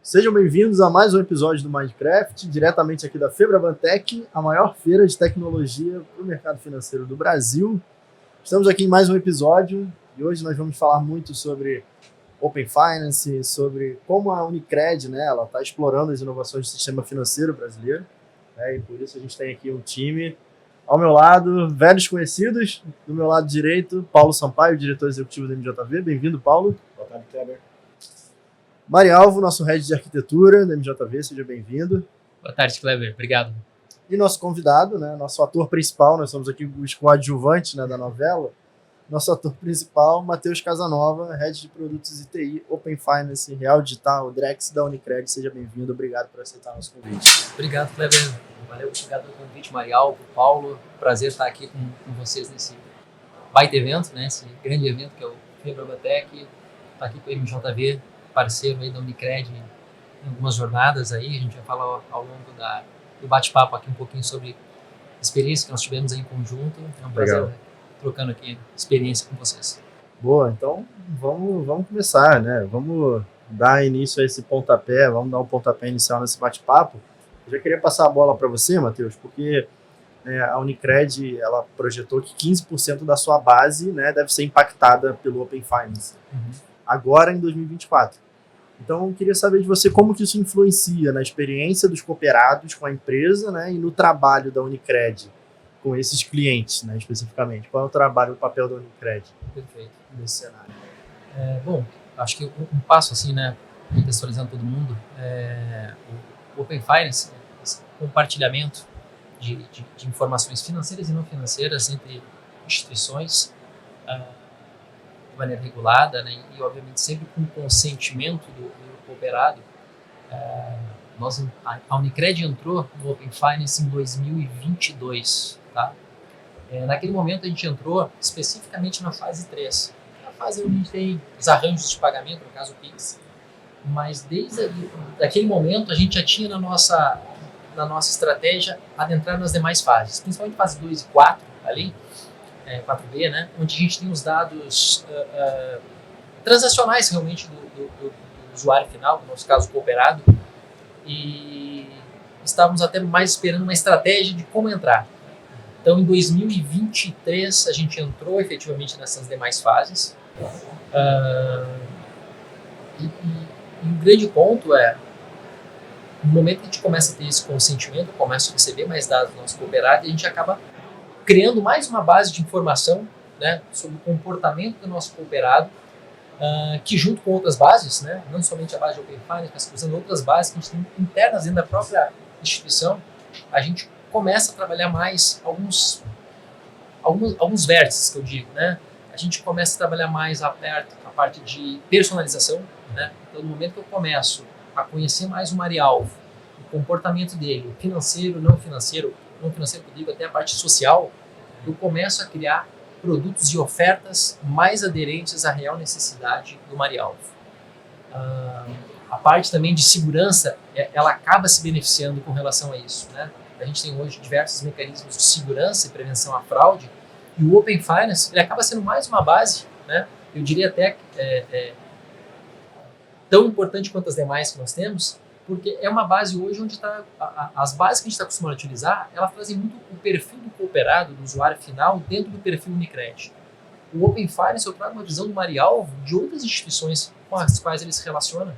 Sejam bem-vindos a mais um episódio do Minecraft, diretamente aqui da Febraban-Tech, a maior feira de tecnologia para o mercado financeiro do Brasil. Estamos aqui em mais um episódio e hoje nós vamos falar muito sobre Open Finance, sobre como a Unicred, ela está explorando as inovações do sistema financeiro brasileiro, e por isso a gente tem aqui um time ao meu lado, velhos conhecidos, do meu lado direito, Paulo Sampaio, diretor executivo da MJV. Bem-vindo, Paulo. Boa tarde, Kleber. Marialvo, nosso head de arquitetura da MJV, seja bem-vindo. Boa tarde, Kleber. Obrigado. E nosso convidado, nosso ator principal, nós somos aqui os coadjuvantes da novela, nosso ator principal, Matheus Casanova, head de produtos e TI, Open Finance, Real Digital, Drex da Unicred. Seja bem-vindo, obrigado por aceitar nosso convite. Obrigado, Kleber. Valeu, obrigado pelo convite, Marialvo, Paulo. Prazer estar aqui com vocês nesse baita evento, esse grande evento que é o Febraban-Tech. Estar aqui com o MJV, parceiro aí da Unicred em algumas jornadas aí. A gente vai falar ao longo do bate-papo aqui um pouquinho sobre a experiência que nós tivemos aí em conjunto. É um prazer trocando aqui experiência com vocês. Boa, então vamos começar, Vamos dar início a esse pontapé, vamos dar um pontapé inicial nesse bate-papo. Eu já queria passar a bola para você, Matheus, porque a Unicred ela projetou que 15% da sua base deve ser impactada pelo Open Finance. Agora em 2024. Então, eu queria saber de você como que isso influencia na experiência dos cooperados com a empresa, e no trabalho da Unicred com esses clientes, especificamente. Qual é o trabalho, o papel da Unicred? Perfeito. Nesse cenário? Bom, acho que um passo assim, contextualizando todo mundo, o Open Finance, esse compartilhamento de informações financeiras e não financeiras entre instituições, de maneira regulada, e obviamente sempre com consentimento do cooperado. A Unicred entrou no Open Finance em 2022, naquele momento a gente entrou especificamente na fase 3, na fase onde a gente tem os arranjos de pagamento, no caso o PIX, mas desde aquele momento a gente já tinha na nossa estratégia adentrar nas demais fases, principalmente fase 2 e 4 ali, 4B, onde a gente tem os dados transacionais realmente do usuário final, no nosso caso cooperado, e estávamos até mais esperando uma estratégia de como entrar. Então, em 2023, a gente entrou efetivamente nessas demais fases. E um grande ponto é, no momento que a gente começa a ter esse consentimento, começa a receber mais dados do nosso cooperado, e a gente acaba criando mais uma base de informação sobre o comportamento do nosso cooperado, que junto com outras bases, não somente a base de Open Finance, mas usando outras bases que a gente tem internas dentro da própria instituição, a gente começa a trabalhar mais alguns vértices, que eu digo. A gente começa a trabalhar mais a parte de personalização. Então, no momento que eu começo a conhecer mais o Marialvo, o comportamento dele, financeiro, não financeiro que eu digo até a parte social, eu começo a criar produtos e ofertas mais aderentes à real necessidade do Marialvo. A parte também de segurança, ela acaba se beneficiando com relação a isso. A gente tem hoje diversos mecanismos de segurança e prevenção à fraude, e o Open Finance ele acaba sendo mais uma base, eu diria até tão importante quanto as demais que nós temos, porque é uma base hoje onde as bases que a gente está acostumado a utilizar, elas trazem muito o perfil do cooperado, do usuário final, dentro do perfil Unicred. O Open Finance eu trago uma visão do Marialvo de outras instituições com as quais ele se relaciona,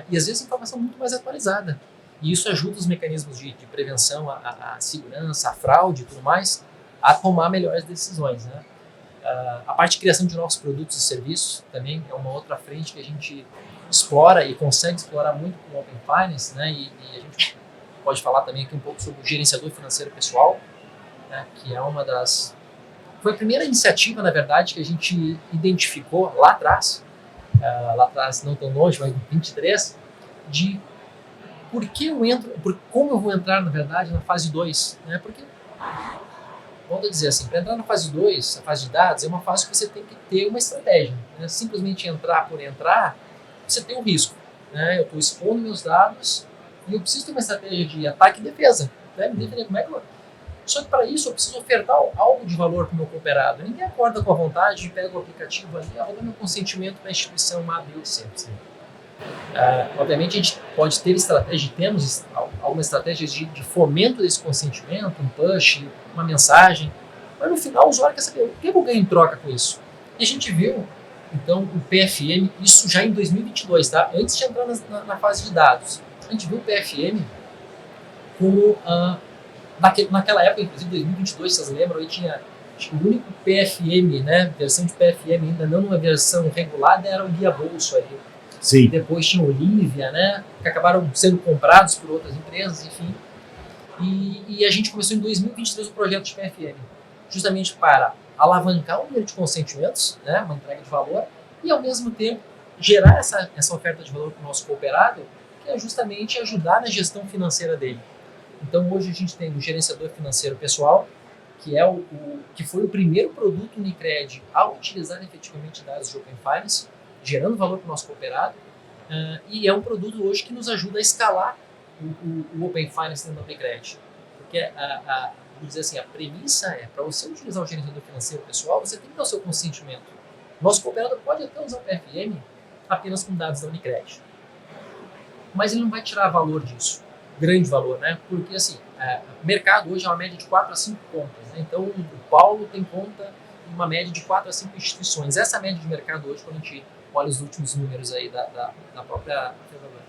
e às vezes informação muito mais atualizada. E isso ajuda os mecanismos de prevenção à segurança, à fraude e tudo mais, a tomar melhores decisões. A parte de criação de novos produtos e serviços também é uma outra frente que a gente explora e consegue explorar muito com o Open Finance, e a gente pode falar também aqui um pouco sobre o gerenciador financeiro pessoal, que é uma das... Foi a primeira iniciativa, na verdade, que a gente identificou lá atrás, não tão longe, mas em 23, de como eu vou entrar, na verdade, na fase 2, porque, vamos dizer assim, para entrar na fase 2, a fase de dados, é uma fase que você tem que ter uma estratégia, simplesmente entrar por entrar, você tem um risco, eu estou expondo meus dados e eu preciso ter uma estratégia de ataque e defesa, me defender como é que eu Só que para isso eu preciso ofertar algo de valor para o meu cooperado. Ninguém acorda com a vontade, pega o aplicativo ali, vou dar meu consentimento para a instituição A, B ou C. Obviamente a gente pode ter estratégia, temos algumas estratégias de fomento desse consentimento, um push, uma mensagem, mas no final o usuário quer saber o que eu ganho em troca com isso. E a gente viu, então, o PFM, isso já em 2022, tá? Antes de entrar na fase de dados. A gente viu o PFM como, naquela época, inclusive 2022, vocês lembram, aí tinha o único PFM, né, versão de PFM ainda não numa versão regulada, era o Guia Bolso ali. Sim. Depois tinha Olivia, né, que acabaram sendo comprados por outras empresas, enfim. E a gente começou em 2023 o projeto de PFM, justamente para alavancar o número de consentimentos, né, uma entrega de valor, e ao mesmo tempo gerar essa oferta de valor para o nosso cooperado, que é justamente ajudar na gestão financeira dele. Então hoje a gente tem o gerenciador financeiro pessoal, que é que foi o primeiro produto Unicred a utilizar efetivamente dados de Open Finance, gerando valor para o nosso cooperado, e é um produto hoje que nos ajuda a escalar o Open Finance dentro do Unicred. Porque vamos dizer assim, a premissa é, para você utilizar o gerenciador financeiro pessoal, você tem que ter o seu consentimento. Nosso cooperado pode até usar o PFM apenas com dados da Unicred. Mas ele não vai tirar valor disso, grande valor, né? Porque assim, o mercado hoje é uma média de 4 a 5 contas, né? Então o Paulo tem conta em uma média de 4 a 5 instituições. Essa é a média de mercado hoje, quando a gente olha os últimos números aí da própria Federação.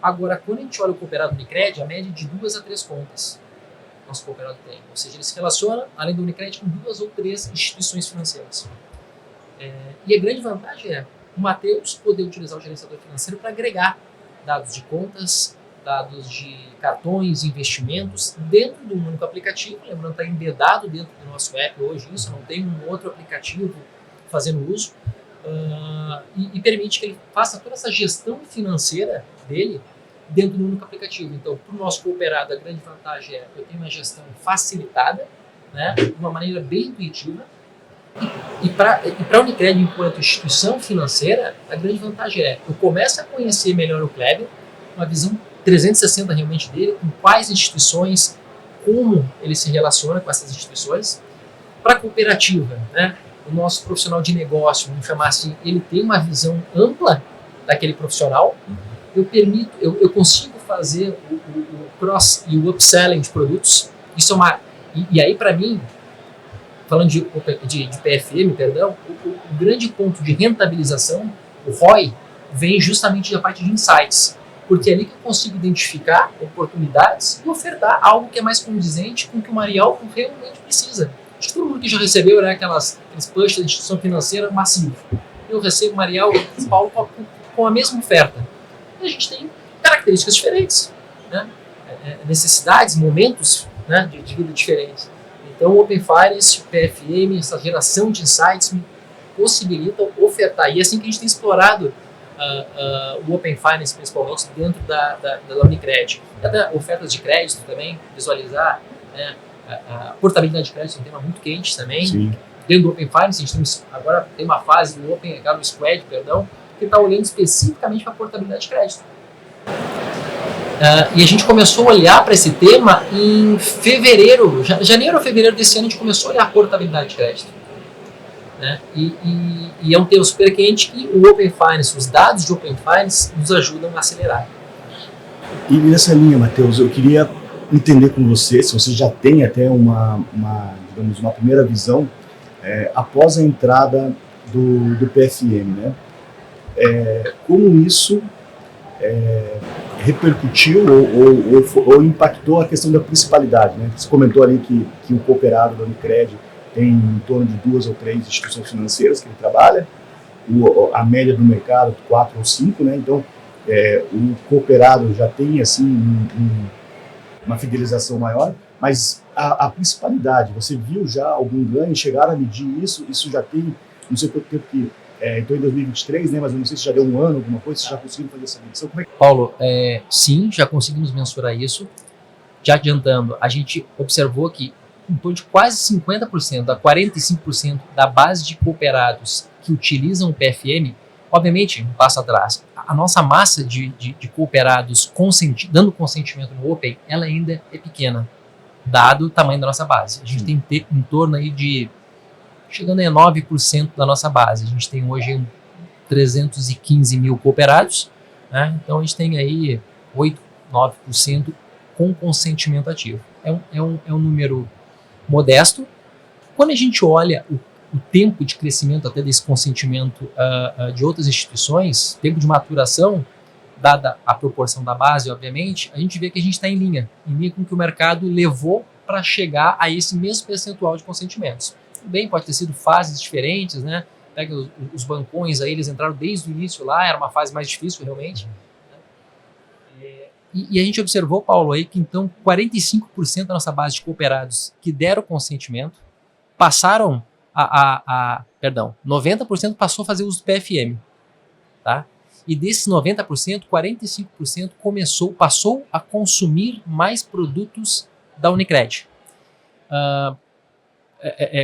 Agora, quando a gente olha o cooperado Unicred, a média é de 2 a 3 contas nosso cooperado tem. Ou seja, ele se relaciona, além do Unicred, com 2 ou 3 instituições financeiras. E a grande vantagem é o Matheus poder utilizar o gerenciador financeiro para agregar dados de contas, dados de cartões, investimentos, dentro de um único aplicativo. Lembrando que está embedado dentro do nosso app hoje, isso não tem um outro aplicativo fazendo uso, e permite que ele faça toda essa gestão financeira dele dentro do único aplicativo. Então, para o nosso cooperado, a grande vantagem é eu tenho uma gestão facilitada, né, de uma maneira bem intuitiva. E para a Unicred, enquanto instituição financeira, a grande vantagem é eu começo a conhecer melhor o Kleber, uma visão 360 realmente dele, com quais instituições, como ele se relaciona com essas instituições. Para a cooperativa, né, o nosso profissional de negócio, vamos chamar assim, ele tem uma visão ampla daquele profissional. Eu consigo fazer o cross e o upselling de produtos. Isso é e aí, para mim, falando de PFM, perdão, o grande ponto de rentabilização, o ROI, vem justamente da parte de insights, porque é ali que eu consigo identificar oportunidades e ofertar algo que é mais condizente com o que o Marial realmente precisa. Acho que todo mundo que já recebeu, né, aqueles push da instituição financeira massivo. Eu recebo Marial e Paulo com a mesma oferta. A gente tem características diferentes, né? Necessidades, momentos, né, de vida diferentes. Então, o Open Finance, o PFM, essa geração de insights me possibilitam ofertar. E é assim que a gente tem explorado o Open Finance, principalmente dentro da Unicred. Até ofertas de crédito também, visualizar, né, a portabilidade de crédito é um tema muito quente também. Sim. Dentro do Open Finance, a gente agora tem uma fase do Open Squad, que está olhando especificamente para a portabilidade de crédito. E a gente começou a olhar para esse tema em fevereiro, janeiro ou fevereiro desse ano, a gente começou a olhar a portabilidade de crédito. Né? E é um tema super quente que o Open Finance, os dados de Open Finance, nos ajudam a acelerar. E nessa linha, Matheus, eu queria entender com você, se você já tem até uma primeira visão, após a entrada do PFM, né? Como isso repercutiu ou impactou a questão da principalidade, né? Você comentou ali que o cooperado da Unicred tem em torno de 2 ou 3 instituições financeiras que ele trabalha, a média do mercado 4 ou 5, né? Então o cooperado já tem assim uma fidelização maior, mas a principalidade, você viu já algum ganho, chegaram a medir isso já tem, não sei quanto tempo que então em 2023, né, mas eu não sei se já deu um ano, alguma coisa, se já conseguiram fazer essa medição. Como é que... Paulo, sim, já conseguimos mensurar isso. Já adiantando, a gente observou que em torno de quase 50%, a 45% da base de cooperados que utilizam o PFM, obviamente, um passo atrás, a nossa massa de cooperados dando consentimento no Open, ela ainda é pequena. dado o tamanho da nossa base. A gente tem em torno aí de, chegando a 9% da nossa base. A gente tem hoje 315 mil cooperados, né? Então a gente tem aí 8, 9% com consentimento ativo. É um número modesto. Quando a gente olha o tempo de crescimento até desse consentimento de outras instituições, tempo de maturação, dada a proporção da base, obviamente, a gente vê que a gente está em linha com o que o mercado levou para chegar a esse mesmo percentual de consentimentos. Tudo bem, pode ter sido fases diferentes, né? Pega os bancões aí, eles entraram desde o início lá, era uma fase mais difícil realmente. E a gente observou, Paulo, aí que então 45% da nossa base de cooperados que deram consentimento passaram perdão, 90% passou a fazer uso do PFM, tá? E desses 90%, 45% passou a consumir mais produtos da Unicred.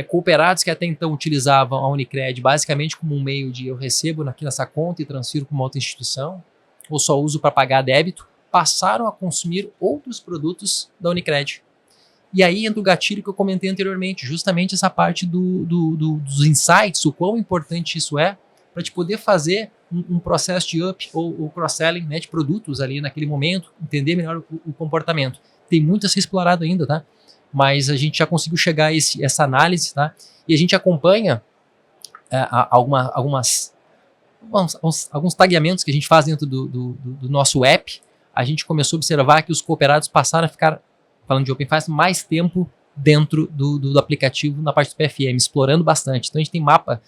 Cooperados que até então utilizavam a Unicred basicamente como um meio de eu recebo aqui nessa conta e transfiro para uma outra instituição, ou só uso para pagar débito, passaram a consumir outros produtos da Unicred. E aí entra o gatilho que eu comentei anteriormente, justamente essa parte dos insights, o quão importante isso é para te poder fazer um processo de up ou cross-selling, né, de produtos ali naquele momento, entender melhor o comportamento. Tem muito a ser explorado ainda, tá? Mas a gente já conseguiu chegar a essa análise, tá? E a gente acompanha alguns tagueamentos que a gente faz dentro do nosso app. A gente começou a observar que os cooperados passaram a ficar, falando de Open Finance, mais tempo dentro do aplicativo na parte do PFM, explorando bastante. Então a gente tem mapa,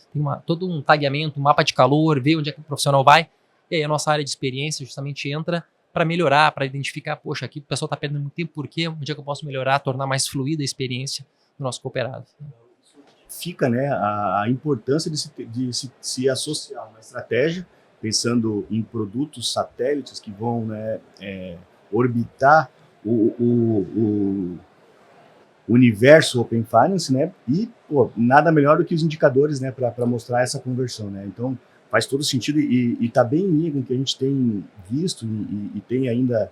todo um tagueamento, um mapa de calor, ver onde é que o profissional vai, e aí a nossa área de experiência justamente entra para melhorar, para identificar, poxa, aqui o pessoal está perdendo muito tempo, por quê? Onde é que eu posso melhorar, tornar mais fluida a experiência do nosso cooperado. Fica, né, a importância de se associar a uma estratégia, pensando em produtos satélites que vão, né, orbitar o universo Open Finance, né? E nada melhor do que os indicadores, né, para mostrar essa conversão, né? Então faz todo sentido e está bem em linha com o que a gente tem visto e tem ainda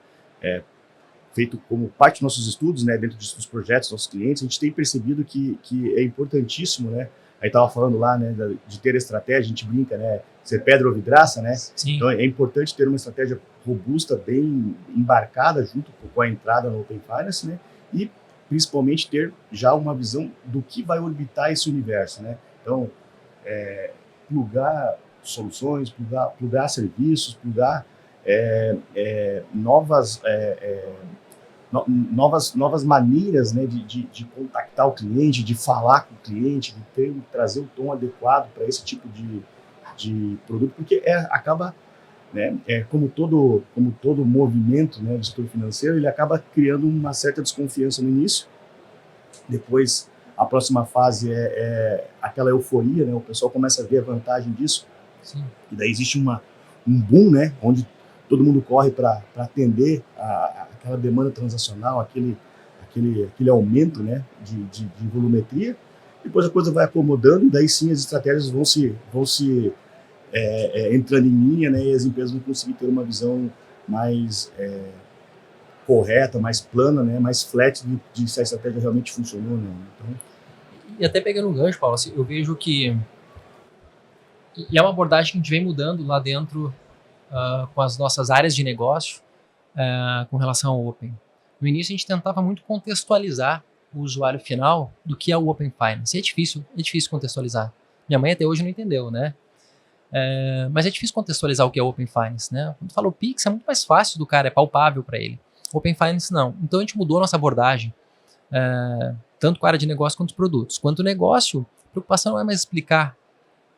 feito como parte dos nossos estudos, né, dentro dos projetos dos nossos clientes. A gente tem percebido que é importantíssimo, né? Aí estava falando lá, né, de ter estratégia, a gente brinca, né, ser pedra ou vidraça, né? Sim. Então é importante ter uma estratégia robusta, bem embarcada junto com a entrada no Open Finance, né? E principalmente ter já uma visão do que vai orbitar esse universo, né? Então, plugar soluções, plugar serviços, plugar novas maneiras, né, de contactar o cliente, de falar com o cliente, de trazer o tom adequado para esse tipo de produto, porque acaba, né, como todo movimento, né, do setor financeiro, ele acaba criando uma certa desconfiança no início. Depois, a próxima fase é aquela euforia, né, o pessoal começa a ver a vantagem disso. Sim. E daí existe um boom, né, onde todo mundo corre para atender aquela demanda transacional, aquele aumento, né, de volumetria. Depois a coisa vai acomodando e daí sim as estratégias vão se entrando em linha, né, e as empresas vão conseguir ter uma visão mais correta, mais plana, né, mais flat de se a estratégia realmente funcionou ou não. Então, e até pegando um gancho, Paulo, assim, eu vejo que e é uma abordagem que a gente vem mudando lá dentro com as nossas áreas de negócio com relação ao Open. No início a gente tentava muito contextualizar o usuário final do que é o Open Finance. É difícil contextualizar. Minha mãe até hoje não entendeu, né? Mas é difícil contextualizar o que é Open Finance, né? Quando fala o Pix é muito mais fácil do cara, é palpável para ele. Open Finance não. Então a gente mudou a nossa abordagem, tanto com a área de negócio quanto os produtos. Quanto o negócio, a preocupação não é mais explicar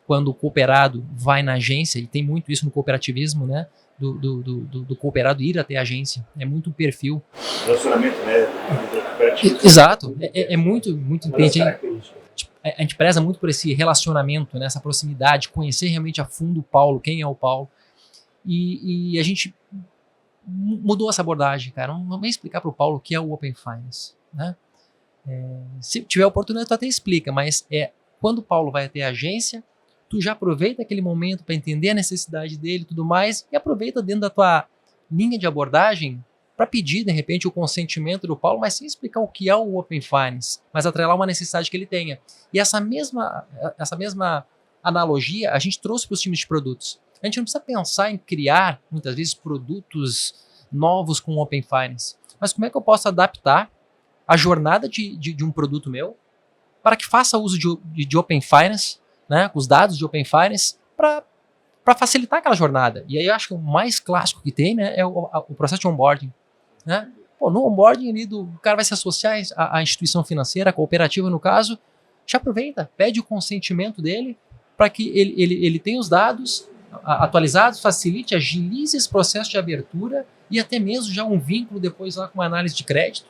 quando o cooperado vai na agência, e tem muito isso no cooperativismo, né? Do cooperado ir até a agência. É muito um perfil. Relacionamento, né? Exato. É muito importante. A gente preza muito por esse relacionamento, né, essa proximidade, conhecer realmente a fundo o Paulo, quem é o Paulo. E a gente mudou essa abordagem, cara. Não vem explicar para o Paulo o que é o Open Finance, né? Se tiver oportunidade, tu até explica, mas quando o Paulo vai até a agência, tu já aproveita aquele momento para entender a necessidade dele e tudo mais, e aproveita dentro da tua linha de abordagem para pedir, de repente, o consentimento do Paulo, mas sem explicar o que é o Open Finance, mas atrelar uma necessidade que ele tenha. E essa mesma analogia a gente trouxe para os times de produtos. A gente não precisa pensar em criar, muitas vezes, produtos novos com Open Finance, mas como é que eu posso adaptar a jornada de um produto meu para que faça uso de Open Finance, né, os dados de Open Finance, para facilitar aquela jornada. E aí eu acho que o mais clássico que tem, né, é o processo de onboarding. Né? Pô, no onboarding ali o cara vai se associar à instituição financeira, à cooperativa no caso, já aproveita, pede o consentimento dele para que ele tenha os dados atualizados, facilite, agilize esse processo de abertura e até mesmo já um vínculo depois lá com uma análise de crédito,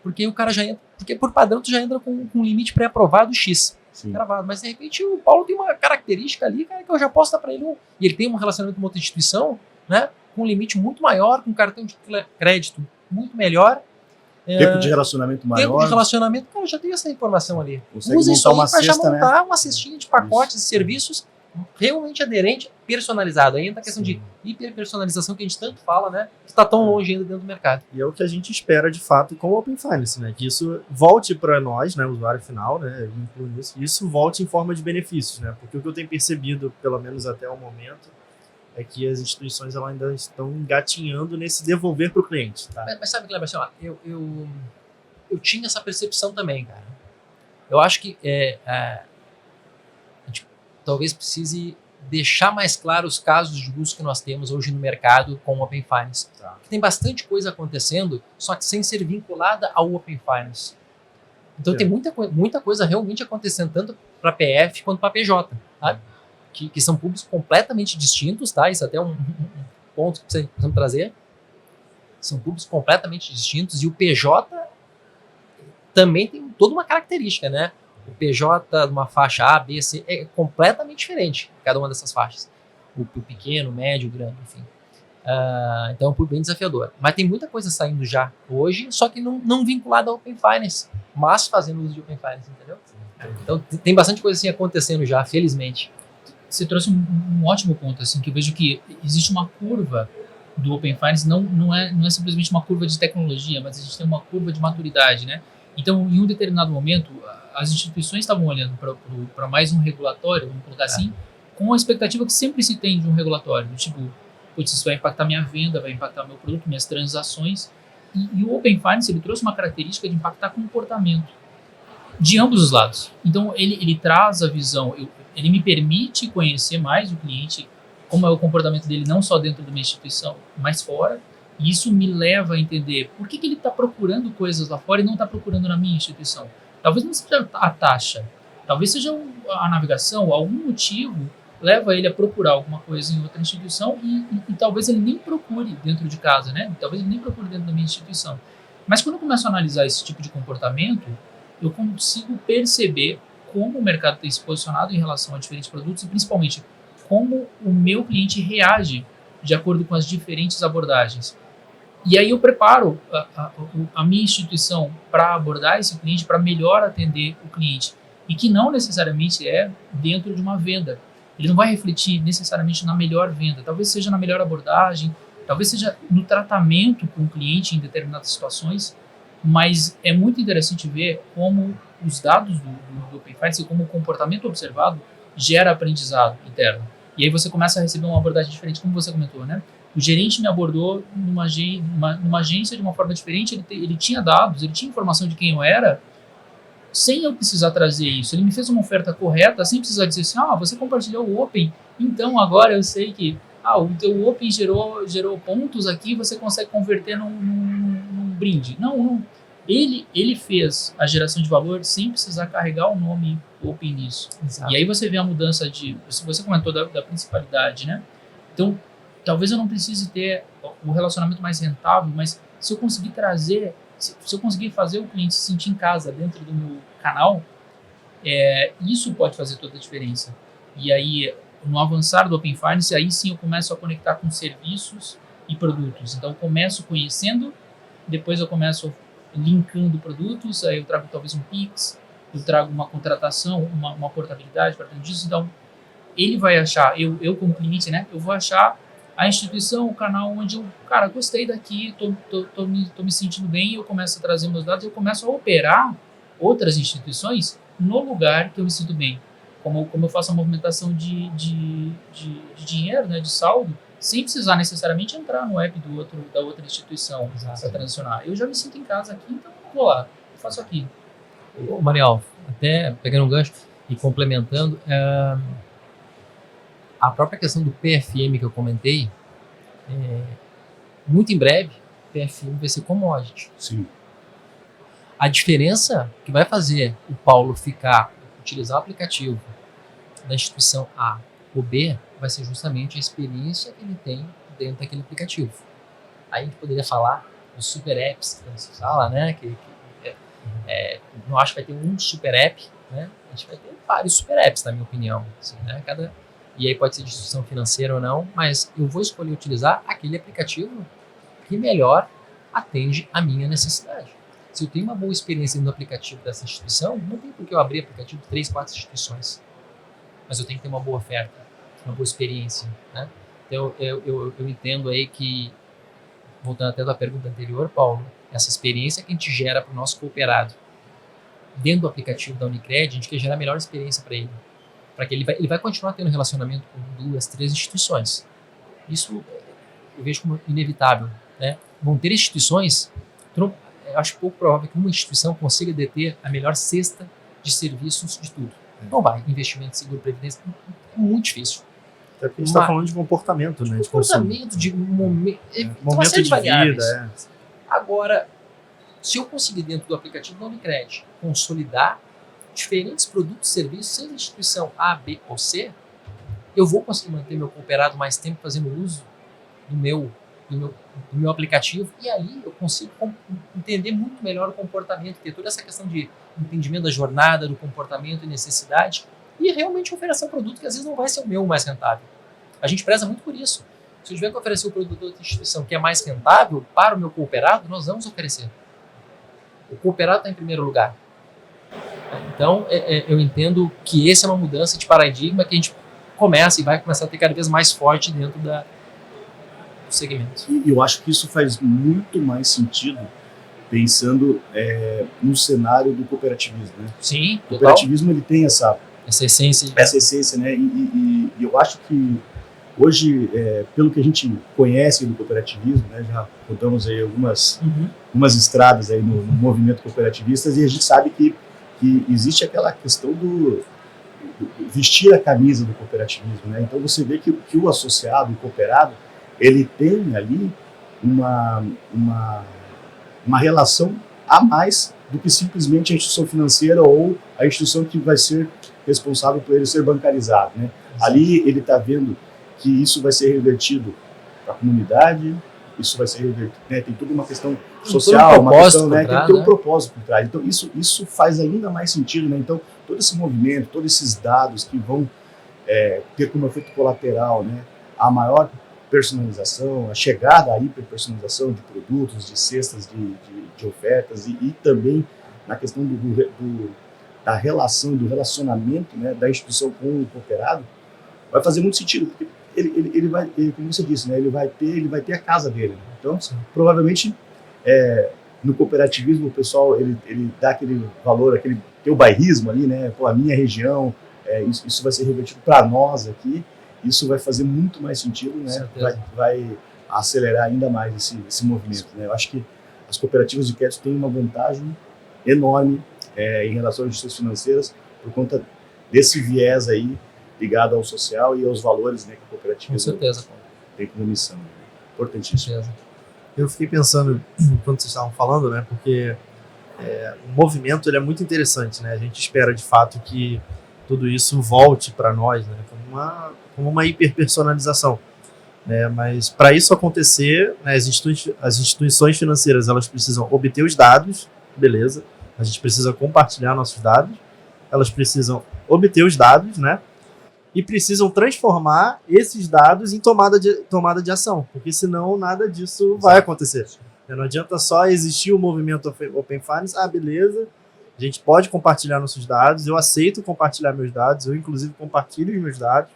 porque o cara já entra, porque por padrão tu já entra com um limite pré-aprovado X. Sim. Gravado, mas de repente o Paulo tem uma característica ali, cara, que eu já posso dar para ele e ele tem um relacionamento com outra instituição, né, com um limite muito maior, com um cartão de crédito muito melhor, tempo de relacionamento maior. Tempo de relacionamento, cara, já tem essa informação ali. Consegue usa isso aí para já montar uma cestinha de pacotes e serviços realmente aderente, personalizado. Aí entra a questão de hiperpersonalização que a gente tanto fala, né? Que está tão longe ainda dentro do mercado. E é o que a gente espera, de fato, com o Open Finance, né? Que isso volte para nós, né? O usuário final, né? Isso volte em forma de benefícios, né? Porque o que eu tenho percebido, pelo menos até o momento, é que as instituições elas ainda estão engatinhando nesse devolver para o cliente. Tá? Mas sabe, Kleber, assim, ó, eu tinha essa percepção também, cara. Eu acho que a gente talvez precise deixar mais claro os casos de uso que nós temos hoje no mercado com o Open Finance. Tá. Tem bastante coisa acontecendo, só que sem ser vinculada ao Open Finance. Então tem muita coisa realmente acontecendo, tanto para PF quanto para PJ, sabe? Que são públicos completamente distintos, tá? Isso até é um ponto que precisamos trazer. São públicos completamente distintos e o PJ também tem toda uma característica, né? O PJ de uma faixa A, B, C é completamente diferente, cada uma dessas faixas. O pequeno, o médio, o grande, enfim. Então é um público bem desafiador. Mas tem muita coisa saindo já hoje, só que não vinculada ao Open Finance, mas fazendo uso de Open Finance, entendeu? Então tem bastante coisa assim acontecendo já, felizmente. Você trouxe um ótimo ponto, assim, que eu vejo que existe uma curva do Open Finance, não é simplesmente uma curva de tecnologia, mas a gente tem uma curva de maturidade, né? Então, em um determinado momento, as instituições estavam olhando para mais um regulatório, vamos colocar assim, com a expectativa que sempre se tem de um regulatório, do tipo, putz, isso vai impactar minha venda, vai impactar meu produto, minhas transações, e o Open Finance, ele trouxe uma característica de impactar comportamento de ambos os lados. Então, ele traz a visão, ele me permite conhecer mais o cliente, como é o comportamento dele, não só dentro de uma instituição, mas fora. E isso me leva a entender por que ele está procurando coisas lá fora e não está procurando na minha instituição. Talvez não seja a taxa, talvez seja a navegação, algum motivo leva ele a procurar alguma coisa em outra instituição e talvez ele nem procure dentro de casa, né? Talvez ele nem procure dentro da minha instituição. Mas quando eu começo a analisar esse tipo de comportamento, eu consigo perceber como o mercado tem se posicionado em relação a diferentes produtos e principalmente como o meu cliente reage de acordo com as diferentes abordagens. E aí eu preparo a minha instituição para abordar esse cliente, para melhor atender o cliente. E que não necessariamente é dentro de uma venda. Ele não vai refletir necessariamente na melhor venda. Talvez seja na melhor abordagem, talvez seja no tratamento com o cliente em determinadas situações. Mas é muito interessante ver como os dados do Open Finance e como o comportamento observado gera aprendizado interno. E aí você começa a receber uma abordagem diferente, como você comentou, né? O gerente me abordou numa agência de uma forma diferente, ele tinha dados, ele tinha informação de quem eu era, sem eu precisar trazer isso. Ele me fez uma oferta correta, sem precisar dizer assim, você compartilhou o Open, então agora eu sei que o teu Open gerou pontos aqui, você consegue converter num brinde. Não. Ele fez a geração de valor sem precisar carregar o nome Open nisso. Exato. E aí você vê a mudança você comentou da principalidade, né? Então, talvez eu não precise ter o relacionamento mais rentável, mas se eu conseguir trazer, se eu conseguir fazer o cliente se sentir em casa dentro do meu canal, isso pode fazer toda a diferença. E aí, no avançar do Open Finance, aí sim eu começo a conectar com serviços e produtos. Então, eu começo conhecendo, depois eu começo linkando produtos, aí eu trago talvez um Pix, eu trago uma contratação, uma portabilidade para dentro disso. Então, ele vai achar, eu como cliente, né, eu vou achar A instituição, o canal onde eu, cara, gostei daqui, tô me sentindo bem, eu começo a trazer meus dados, eu começo a operar outras instituições no lugar que eu me sinto bem. Como eu faço a movimentação de dinheiro, né, de saldo, sem precisar necessariamente entrar no app da outra instituição para transacionar. Eu já me sinto em casa aqui, então eu vou lá, eu faço aqui. Ô, Mariel, até pegando um gancho e complementando, a própria questão do PFM que eu comentei, muito em breve, o PFM vai ser commodity. Sim. A diferença que vai fazer o Paulo utilizar o aplicativo da instituição A ou B vai ser justamente a experiência que ele tem dentro daquele aplicativo. Aí a gente poderia falar dos super apps que se fala, né? Não acho que vai ter um super app, né? A gente vai ter vários super apps, na minha opinião. Assim, né? E aí pode ser de instituição financeira ou não, mas eu vou escolher utilizar aquele aplicativo que melhor atende a minha necessidade. Se eu tenho uma boa experiência no aplicativo dessa instituição, não tem por que eu abrir aplicativo de 3, 4 instituições. Mas eu tenho que ter uma boa oferta, uma boa experiência, né? Então eu entendo aí que, voltando até da pergunta anterior, Paulo, essa experiência que a gente gera para o nosso cooperado dentro do aplicativo da Unicred, a gente quer gerar a melhor experiência para ele. Para que ele vai continuar tendo relacionamento com 2, 3 instituições. Isso eu vejo como inevitável, né? Vão ter instituições, eu acho pouco provável que uma instituição consiga deter a melhor cesta de serviços de tudo. Não vai. Investimento, seguro, previdência, é muito difícil. Até porque a gente está falando de comportamento, né? De comportamento, de momento momento de vida. Agora, se eu conseguir dentro do aplicativo da Unicred consolidar diferentes produtos e serviços, seja instituição A, B ou C, eu vou conseguir manter meu cooperado mais tempo fazendo uso do meu aplicativo, e ali eu consigo entender muito melhor o comportamento, ter toda essa questão de entendimento da jornada, do comportamento e necessidade, e realmente oferecer um produto que às vezes não vai ser o meu mais rentável. A gente preza muito por isso. Se eu tiver que oferecer o produto da outra instituição que é mais rentável para o meu cooperado, nós vamos oferecer. O cooperado está em primeiro lugar. Então, eu entendo que essa é uma mudança de paradigma que a gente começa e vai começar a ter cada vez mais forte dentro do segmento. E eu acho que isso faz muito mais sentido pensando no cenário do cooperativismo, né? Sim, o cooperativismo ele tem essa essência, né? E eu acho que hoje, pelo que a gente conhece do cooperativismo, né, já rodamos aí algumas estradas aí no movimento cooperativista, e a gente sabe que existe aquela questão do vestir a camisa do cooperativismo, né? Então você vê que o associado, o cooperado, ele tem ali uma relação a mais do que simplesmente a instituição financeira ou a instituição que vai ser responsável por ele ser bancarizado, né? Ali ele está vendo que isso vai ser revertido para a comunidade, isso vai ser revertido, né? Tem toda uma questão social, uma questão, né? Tem que ter um propósito por trás. Então isso faz ainda mais sentido, né? Então todo esse movimento, todos esses dados que vão ter como efeito colateral, né, a maior personalização, a chegada à hiperpersonalização de produtos, de cestas de ofertas e também na questão da relação e do relacionamento, né, da instituição com o cooperado, vai fazer muito sentido, porque ele vai, como você disse, né, ele vai ter a casa dele. Né? Então, provavelmente, no cooperativismo, o pessoal ele dá aquele valor, aquele teu bairrismo ali, né, a minha região, isso vai ser revertido para nós aqui. Isso vai fazer muito mais sentido, né? Vai acelerar ainda mais esse movimento, né? Eu acho que as cooperativas de crédito têm uma vantagem enorme em relação às instituições financeiras por conta desse viés aí ligado ao social e aos valores, né, que a cooperativa tem como missão. Importantíssimo. Eu fiquei pensando quando vocês estavam falando, né? Porque o movimento ele é muito interessante, né? A gente espera de fato que tudo isso volte para nós, né? Como uma hiperpersonalização, né? Mas para isso acontecer, né, as instituições financeiras elas precisam obter os dados, beleza? A gente precisa compartilhar nossos dados, elas precisam obter os dados, né? E precisam transformar esses dados em tomada de ação, porque senão nada disso vai acontecer. Não adianta só existir o movimento Open Finance, beleza, a gente pode compartilhar nossos dados, eu aceito compartilhar meus dados, eu inclusive compartilho os meus dados,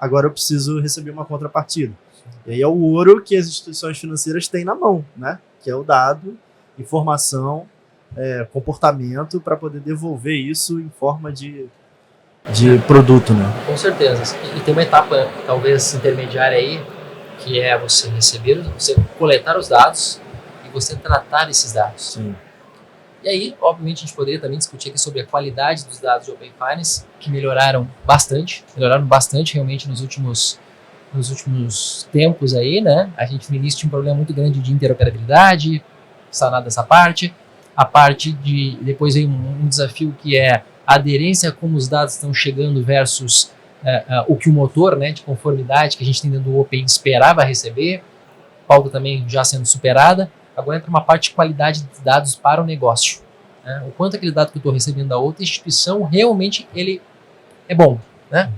agora eu preciso receber uma contrapartida. E aí é o ouro que as instituições financeiras têm na mão, né? Que é o dado, informação, comportamento, para poder devolver isso em forma de produto, né? Com certeza. E tem uma etapa, talvez, intermediária aí, que é você coletar os dados e você tratar esses dados. Sim. E aí, obviamente, a gente poderia também discutir aqui sobre a qualidade dos dados de Open Finance, que melhoraram bastante realmente nos últimos tempos aí, né? A gente no início tinha um problema muito grande de interoperabilidade, sanada essa parte. A parte de, depois veio um desafio que é a aderência a como os dados estão chegando versus o que o motor, né, de conformidade que a gente tem dentro do Open esperava receber, pauta também já sendo superada. Agora entra uma parte de qualidade de dados para o negócio, né? O quanto aquele dado que eu estou recebendo da outra instituição realmente ele é bom, né?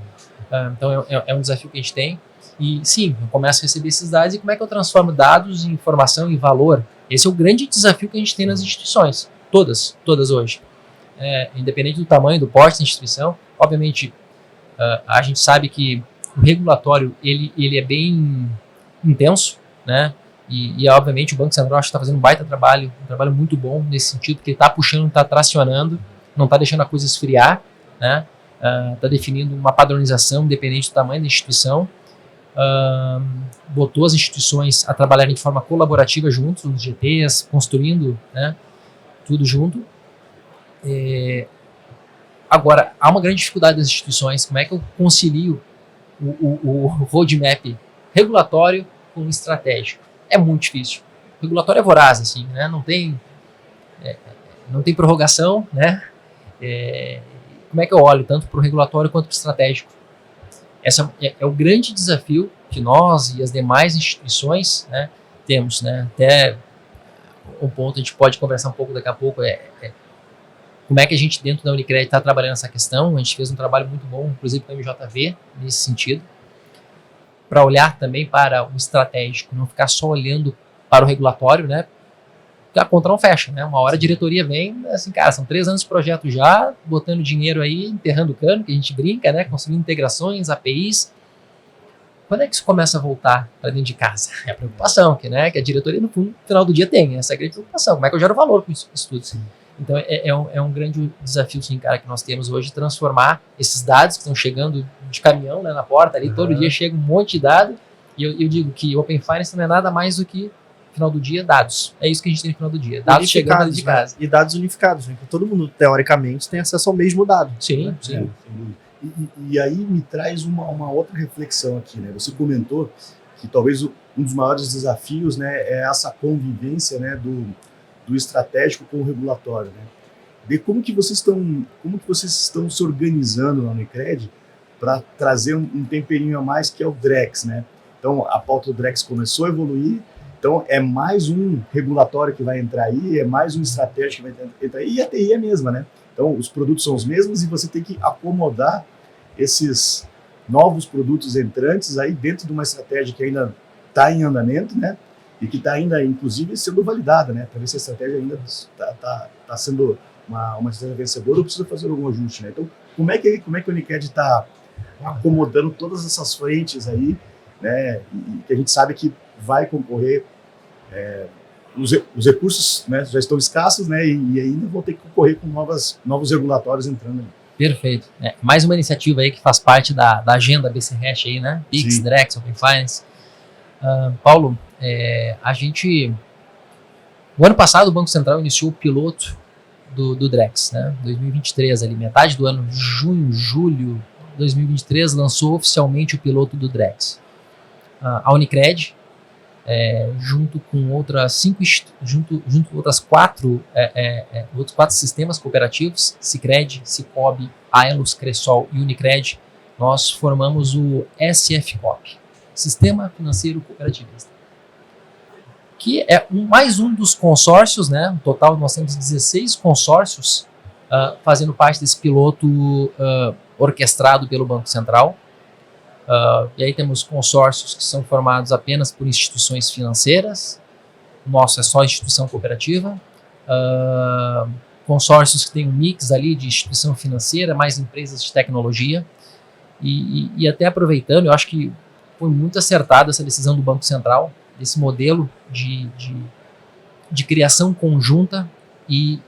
Então é um desafio que a gente tem. E sim, eu começo a receber esses dados e como é que eu transformo dados em informação e valor? Esse é o grande desafio que a gente tem nas instituições, todas hoje. Independente do tamanho, do porte da instituição, obviamente a gente sabe que o regulatório ele é bem intenso, né? E obviamente o Banco Central está fazendo um baita trabalho, um trabalho muito bom nesse sentido, porque ele está puxando, está tracionando, não está deixando a coisa esfriar, né? Está definindo uma padronização independente do tamanho da instituição, botou as instituições a trabalharem de forma colaborativa juntos, os GTs, construindo, né, tudo junto. Agora, há uma grande dificuldade das instituições, como é que eu concilio o roadmap regulatório com estratégico? É muito difícil. O regulatório é voraz, assim, né? Não tem prorrogação, né? Como é que eu olho tanto para o regulatório quanto para o estratégico? Esse é o grande desafio que nós e as demais instituições, né, temos, né? Até um ponto a gente pode conversar um pouco daqui a pouco como é que a gente dentro da Unicred está trabalhando essa questão. A gente fez um trabalho muito bom, inclusive com a MJV, nesse sentido, para olhar também para o estratégico, não ficar só olhando para o regulatório, né? Porque a conta não fecha, né? Uma hora a diretoria vem, assim, cara, são 3 anos de projeto já, botando dinheiro aí, enterrando o cano, que a gente brinca, né? Construindo integrações, APIs. Quando é que isso começa a voltar para dentro de casa? É a preocupação, que a diretoria, no final do dia, tem essa grande preocupação. Como é que eu gero valor com isso tudo? Sim. Então, é um grande desafio, sim, cara, que nós temos hoje, transformar esses dados que estão chegando de caminhão, né, na porta ali, todo dia chega um monte de dado, e eu digo que Open Finance não é nada mais do que, no final do dia, dados. É isso que a gente tem no final do dia, dados chegando ali de casa. Né? E dados unificados, né? Que todo mundo, teoricamente, tem acesso ao mesmo dado. Sim, né? sim. E aí me traz uma outra reflexão aqui, né? Você comentou que talvez um dos maiores desafios, né, é essa convivência, né, do estratégico com o regulatório, né? De como que vocês estão se organizando na Unicred para trazer um temperinho a mais, que é o Drex, né? Então a pauta do Drex começou a evoluir, então é mais um regulatório que vai entrar aí, é mais um estratégico que vai entrar aí, e a TI é a mesma, né? Então os produtos são os mesmos e você tem que acomodar esses novos produtos entrantes aí dentro de uma estratégia que ainda está em andamento, né? E que está ainda, inclusive, sendo validada, né? Para ver se a estratégia ainda está sendo uma estratégia vencedora ou precisa fazer algum ajuste, né? Então, como é que a Unicred está acomodando todas essas frentes aí, né? E que a gente sabe que vai concorrer, os recursos, né, já estão escassos, né? E ainda vão ter que concorrer com novos regulatórios entrando aí. Perfeito. Mais uma iniciativa aí que faz parte da agenda BC Hash aí, né? Pix, Drex, Open Finance. Paulo, o ano passado o Banco Central iniciou o piloto do Drex, né? 2023 ali, metade do ano, junho, julho 2023, lançou oficialmente o piloto do Drex. A Unicred, junto com outras outros 4 sistemas cooperativos, Sicredi, Sicobi, Aelos, Cressol e Unicred, nós formamos o SFCOP, Sistema Financeiro Cooperativista, que é mais um dos consórcios, né? No total nós temos 16 consórcios fazendo parte desse piloto orquestrado pelo Banco Central. E aí temos consórcios que são formados apenas por instituições financeiras, o nosso é só instituição cooperativa, consórcios que tem um mix ali de instituição financeira, mais empresas de tecnologia, e até aproveitando, eu acho que foi muito acertada essa decisão do Banco Central, desse modelo de criação conjunta e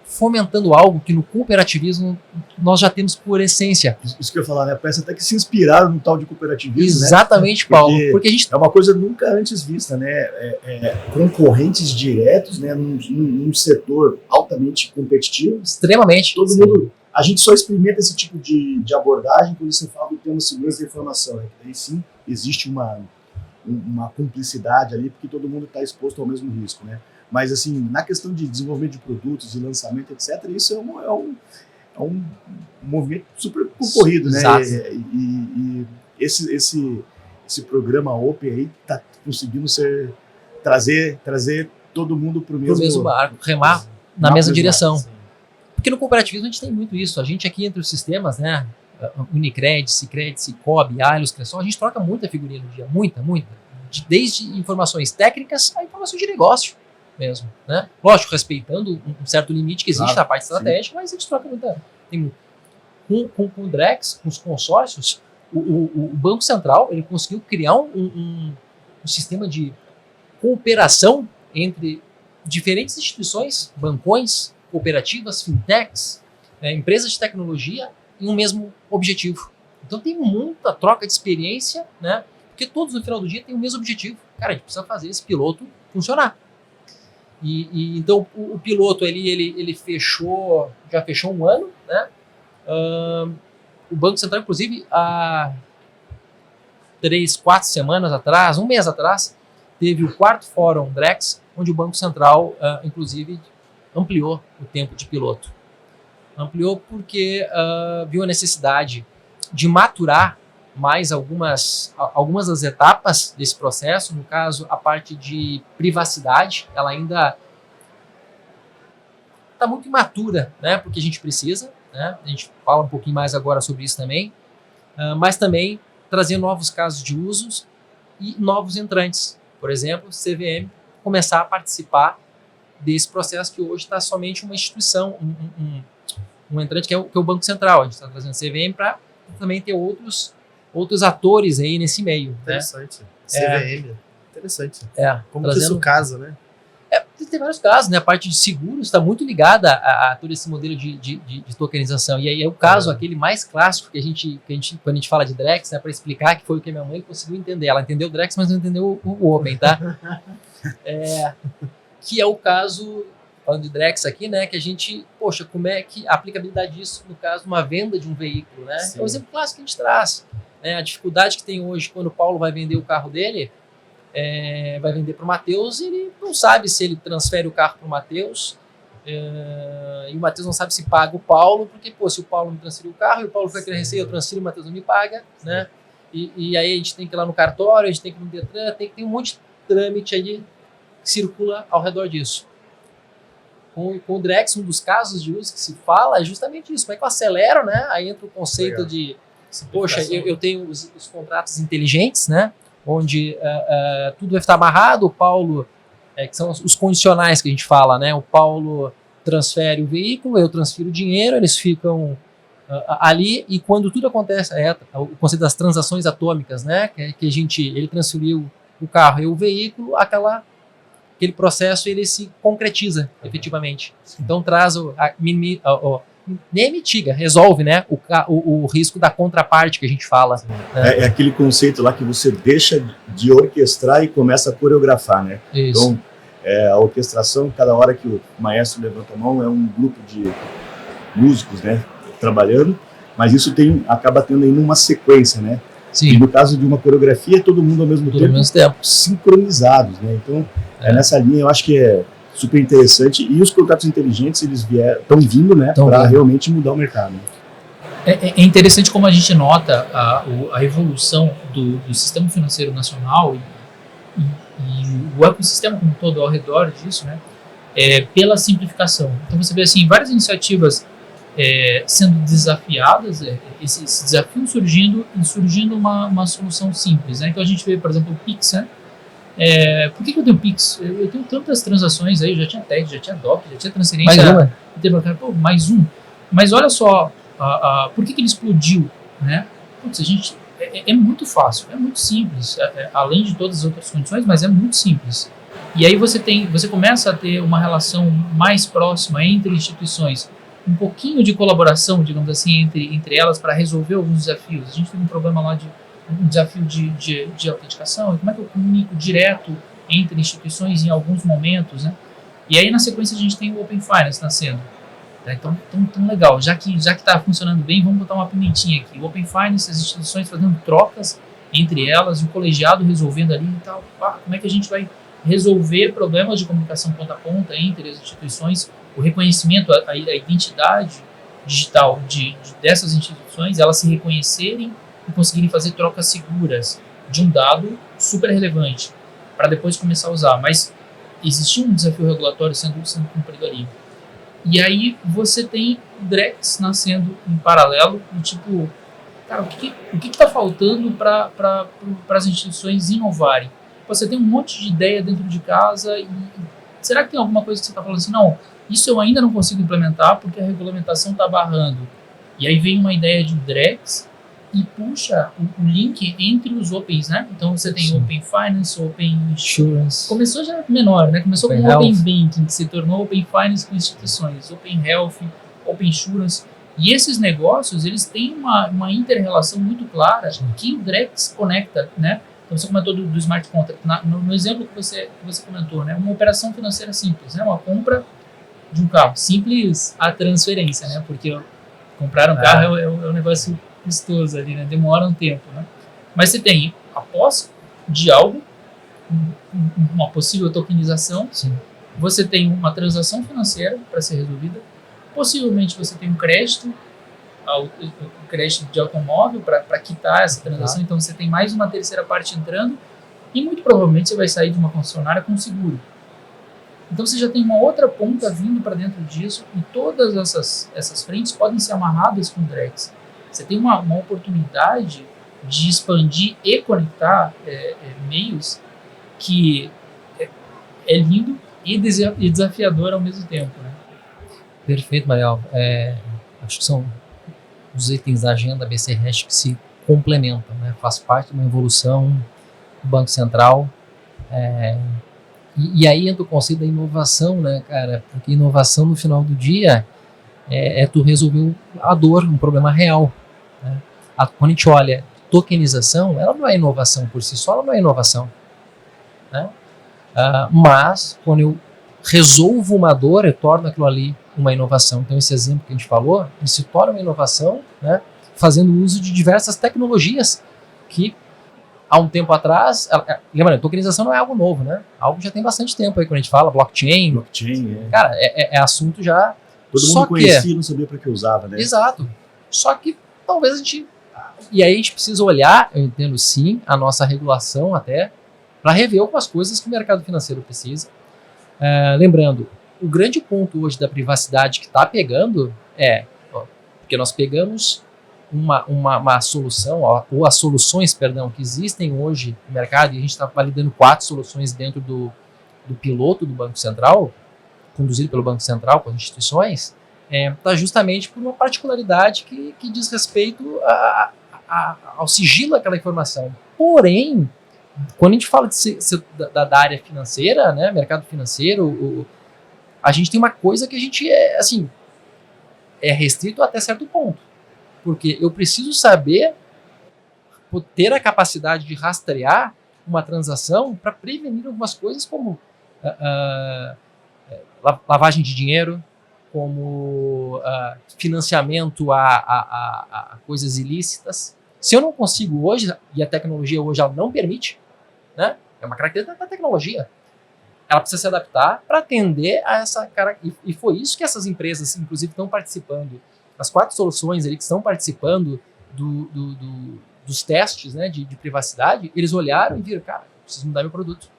fomentando algo que no cooperativismo nós já temos por essência. Isso que eu ia falar, né? Parece até que se inspiraram no tal de cooperativismo, Exatamente, né? Paulo. Porque a gente... é uma coisa nunca antes vista, né? Concorrentes diretos, né? Num setor altamente competitivo. Extremamente. Todo mundo... A gente só experimenta esse tipo de abordagem quando você fala do tema segurança da informação, né? Aí sim existe uma cumplicidade ali, porque todo mundo está exposto ao mesmo risco, né? Mas, assim, na questão de desenvolvimento de produtos, de lançamento, etc., isso é um movimento super concorrido, né? E esse programa Open aí está conseguindo trazer todo mundo para o mesmo barco, remar na mesma direção. Lado, porque no cooperativismo a gente tem muito isso. A gente aqui entre os sistemas, né? Unicred, Sicredi, Cicobi, Allios, Cressol, a gente troca muita figurinha no dia, muita. Desde informações técnicas a informações de negócio mesmo, né? Lógico, respeitando um certo limite que existe na parte estratégica, mas a gente troca muita. Com o Drex, com os consórcios, o Banco Central ele conseguiu criar um sistema de cooperação entre diferentes instituições, bancões, cooperativas, fintechs, empresas de tecnologia em um mesmo objetivo. Então tem muita troca de experiência, né? Porque todos no final do dia têm o mesmo objetivo. Cara, a gente precisa fazer esse piloto funcionar. Então o piloto ele já fechou um ano, né? O Banco Central, inclusive, há 3-4 semanas atrás, um mês atrás, teve o 4º Fórum Drex, onde o Banco Central, inclusive, ampliou o tempo de piloto. Ampliou porque viu a necessidade de maturar mais algumas das etapas desse processo. No caso, a parte de privacidade, ela ainda está muito imatura, né, porque a gente precisa, né, a gente fala um pouquinho mais agora sobre isso também, mas também trazer novos casos de usos e novos entrantes. Por exemplo, CVM começar a participar desse processo que hoje está somente uma instituição, um entrante que é o Banco Central. A gente está trazendo CVM para também ter outros atores aí nesse meio. Interessante. Né? CVM. Interessante. Como trazendo... que isso casa, né? Tem vários casos, né? A parte de seguros está muito ligada a todo esse modelo de tokenização. E aí é o caso, aquele mais clássico que a gente, quando a gente fala de Drex, né, para explicar, que foi o que a minha mãe conseguiu entender. Ela entendeu o Drex, mas não entendeu o Open, tá? Que é o caso, falando de Drex aqui, né? Que a gente, poxa, como é que a aplicabilidade disso, no caso, uma venda de um veículo, né? Sim. É um exemplo clássico que a gente traz. Né? A dificuldade que tem hoje quando o Paulo vai vender o carro dele, vai vender para o Matheus, ele não sabe se ele transfere o carro para o Matheus, e o Matheus não sabe se paga o Paulo, porque, se o Paulo me transferiu o carro, e o Paulo vai querer receber, eu transfiro, o Matheus não me paga, né? E aí a gente tem que ir lá no cartório, a gente tem que ir no Detran, tem um monte de trâmite aí que circula ao redor disso. Com o Drex, um dos casos de uso que se fala é justamente isso, como é que eu acelero, né? Aí entra o conceito de, poxa, eu tenho os contratos inteligentes, né? Onde tudo vai estar amarrado, o Paulo, que são os condicionais que a gente fala, né? O Paulo transfere o veículo, eu transfiro o dinheiro, eles ficam ali, e quando tudo acontece, o conceito das transações atômicas, né? Que ele transferiu o carro e o veículo, aquele processo ele se concretiza efetivamente. Então traz nem mitiga, resolve, né, o risco da contraparte que a gente fala. É aquele conceito lá que você deixa de orquestrar e começa a coreografar, né? Isso. Então, a orquestração, cada hora que o maestro levanta a mão, é um grupo de músicos, né, trabalhando, mas isso acaba tendo ainda uma sequência, né? Sim. E no caso de uma coreografia, todo mundo ao mesmo tempo sincronizados, né? Então, nessa linha, eu acho que é super interessante, e os contratos inteligentes, eles estão vindo, né, para realmente mudar o mercado. É interessante como a gente nota a evolução do sistema financeiro nacional e o ecossistema como todo ao redor disso, né, pela simplificação. Então você vê assim, várias iniciativas sendo desafiadas, esse desafio surgindo uma solução simples, né? Então a gente vê, por exemplo, o Pix, né? Por que eu tenho Pix? Eu tenho tantas transações aí, já tinha TED, já tinha DOC, já tinha transferência. Mais um. Mas olha só, por que ele explodiu, né? Putz, a gente é muito fácil, é muito simples, além de todas as outras condições, mas é muito simples. E aí você começa a ter uma relação mais próxima entre instituições, um pouquinho de colaboração, digamos assim, entre elas para resolver alguns desafios. A gente tem um problema lá um desafio de autenticação, e como é que eu comunico direto entre instituições em alguns momentos, né? E aí na sequência a gente tem o Open Finance nascendo. Então, legal, já que está funcionando bem, vamos botar uma pimentinha aqui. O Open Finance, as instituições fazendo trocas entre elas, o colegiado resolvendo ali e tal. Como é que a gente vai resolver problemas de comunicação ponta a ponta entre as instituições, o reconhecimento, a identidade digital dessas instituições, elas se reconhecerem e conseguirem fazer trocas seguras de um dado super relevante, para depois começar a usar. Mas existia um desafio regulatório sendo cumprido ali. E aí você tem o Drex nascendo em paralelo, do tipo, cara, o que está faltando para as instituições inovarem? Você tem um monte de ideia dentro de casa e será que tem alguma coisa que você está falando assim, não, isso eu ainda não consigo implementar porque a regulamentação está barrando. E aí vem uma ideia de Drex e puxa o link entre os Opens, né? Então você tem Open Finance, Open Insurance. Começou já menor, né? Começou com Open Banking, que se tornou Open Finance com instituições, Open Health, Open Insurance. E esses negócios, eles têm uma inter-relação muito clara que o Drex conecta, né? Então você comentou do Smart Contract. No exemplo que você comentou, né? Uma operação financeira simples, né? Uma compra de um carro. Simples a transferência, né? Porque comprar um carro é um negócio custoso ali, né? Demora um tempo, né? Mas você tem a posse de algo, uma possível tokenização. Sim. Você tem uma transação financeira para ser resolvida. Possivelmente você tem um crédito, um crédito de automóvel para quitar essa transação. Então você tem mais uma terceira parte entrando e muito provavelmente você vai sair de uma concessionária com seguro. Então você já tem uma outra ponta vindo para dentro disso e todas essas frentes podem ser amarradas com o Drex. Você tem uma oportunidade de expandir e conectar meios que é lindo e desafiador ao mesmo tempo, né? Perfeito, Mariel. Acho que são os itens da agenda BC Hash que se complementam, né? Faz parte de uma evolução do Banco Central. E aí entra o conceito da inovação, né, cara? Porque inovação, no final do dia, tu resolver a dor, um problema real. Né? Quando a gente olha tokenização, ela não é inovação por si só, ela não é inovação. Né? Mas, quando eu resolvo uma dor, eu torno aquilo ali uma inovação. Então, esse exemplo que a gente falou, ele se torna uma inovação, né, fazendo uso de diversas tecnologias que, há um tempo atrás, lembrando, tokenização não é algo novo, né? Algo que já tem bastante tempo aí, quando a gente fala blockchain. Cara, é assunto já... Todo mundo conhecia e não sabia para que usava, né? Exato. Só que talvez a gente... E aí a gente precisa olhar, eu entendo sim, a nossa regulação até, para rever algumas coisas que o mercado financeiro precisa. Lembrando, o grande ponto hoje da privacidade que está pegando porque nós pegamos uma solução, ou as soluções, perdão, que existem hoje no mercado, e a gente está validando 4 soluções dentro do piloto do Banco Central, conduzido pelo Banco Central com as instituições, está justamente por uma particularidade que diz respeito ao sigilo daquela informação. Porém, quando a gente fala da área financeira, né, mercado financeiro, a gente tem uma coisa que a gente é restrito até certo ponto. Porque eu preciso saber, ter a capacidade de rastrear uma transação para prevenir algumas coisas como lavagem de dinheiro, como financiamento a coisas ilícitas. Se eu não consigo hoje, e a tecnologia hoje ela não permite, né, é uma característica da tecnologia, ela precisa se adaptar para atender a essa característica. E foi isso que essas empresas, inclusive, estão participando. As 4 soluções ali que estão participando dos testes, né, de privacidade, eles olharam e viram, cara, preciso mudar meu produto.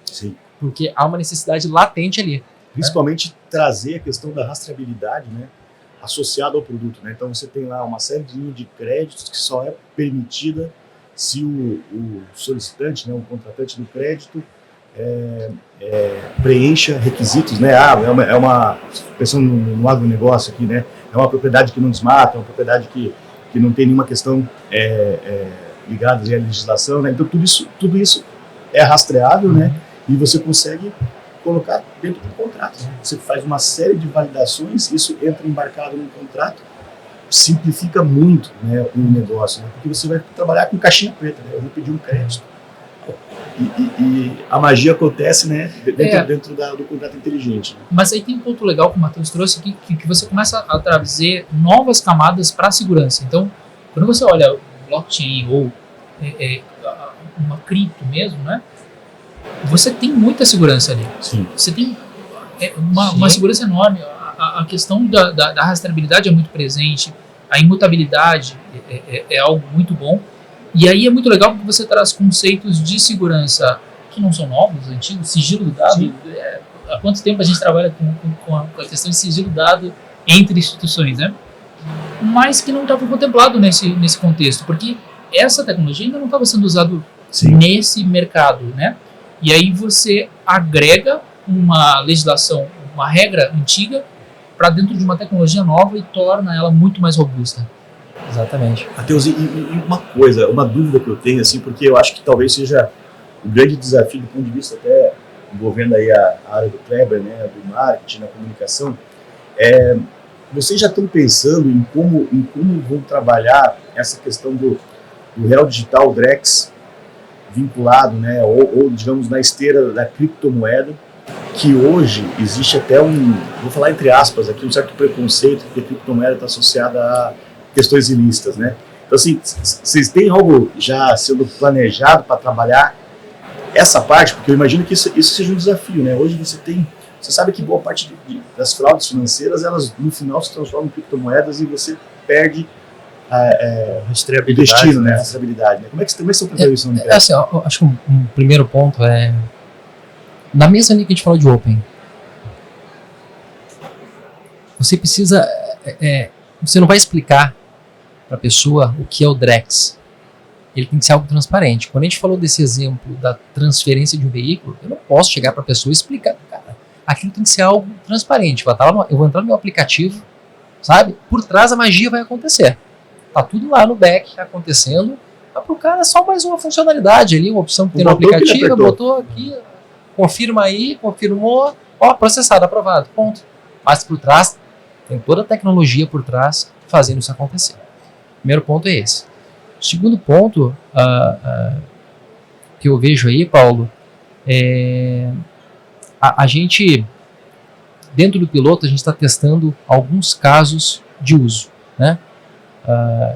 Sim. Porque há uma necessidade latente ali. Principalmente trazer a questão da rastreabilidade, né, associada ao produto. Né? Então você tem lá uma série de linhas de créditos que só é permitida se o solicitante, né, o contratante do crédito, preencha requisitos, né? Pensando no agronegócio aqui, né? É uma propriedade que não desmata, é uma propriedade que que não tem nenhuma questão ligada à legislação, né? Então tudo isso é rastreável, né? E você consegue colocar dentro do contrato. Você faz uma série de validações, isso entra embarcado no contrato, simplifica muito, né, o negócio, né? Porque você vai trabalhar com caixinha preta, né? Eu vou pedir um crédito. E a magia acontece, né, dentro do contrato inteligente. Né? Mas aí tem um ponto legal que o Matheus trouxe, que você começa a trazer novas camadas para a segurança. Então, quando você olha blockchain ou uma cripto mesmo, né, você tem muita segurança ali. Sim. Você tem uma segurança enorme. A questão da rastreabilidade é muito presente, a imutabilidade é algo muito bom. E aí é muito legal porque você traz conceitos de segurança que não são novos, antigos, sigilo do dado. Há quanto tempo a gente trabalha com a questão de sigilo do dado entre instituições, né? Mas que não estava contemplado nesse contexto, porque essa tecnologia ainda não estava sendo usada nesse mercado, né? E aí você agrega uma legislação, uma regra antiga para dentro de uma tecnologia nova e torna ela muito mais robusta. Exatamente. Matheus, e uma coisa, uma dúvida que eu tenho, assim, porque eu acho que talvez seja o grande desafio do ponto de vista até envolvendo aí a área do Kleber, né, do marketing, na comunicação, vocês já estão pensando em como vão trabalhar essa questão do real digital, Drex, vinculado, né, ou digamos na esteira da criptomoeda, que hoje existe até vou falar entre aspas aqui, um certo preconceito, porque a criptomoeda está associada a questões ilícitas, né? Então, assim, vocês têm algo já sendo planejado para trabalhar essa parte? Porque eu imagino que isso seja um desafio, né? Hoje você sabe que boa parte das fraudes financeiras, elas no final se transformam em criptomoedas e você perde o destino, né? A rastreabilidade, né? Como é que você está fazendo isso? Assim, eu acho que um primeiro ponto é, na mesma linha que a gente falou de Open, você precisa, você não vai explicar para a pessoa o que é o Drex. Ele tem que ser algo transparente. Quando a gente falou desse exemplo da transferência de um veículo, eu não posso chegar para a pessoa e explicar, cara, aquilo tem que ser algo transparente. Eu vou entrar no meu aplicativo, sabe? Por trás a magia vai acontecer. Tá tudo lá no back acontecendo, mas para o cara é só mais uma funcionalidade ali, uma opção que tem no aplicativo, botou aqui, confirma aí, confirmou, processado, aprovado, ponto. Mas por trás, tem toda a tecnologia por trás fazendo isso acontecer. Primeiro ponto é esse. O segundo ponto que eu vejo aí, Paulo, a gente, dentro do piloto, a gente está testando alguns casos de uso, né?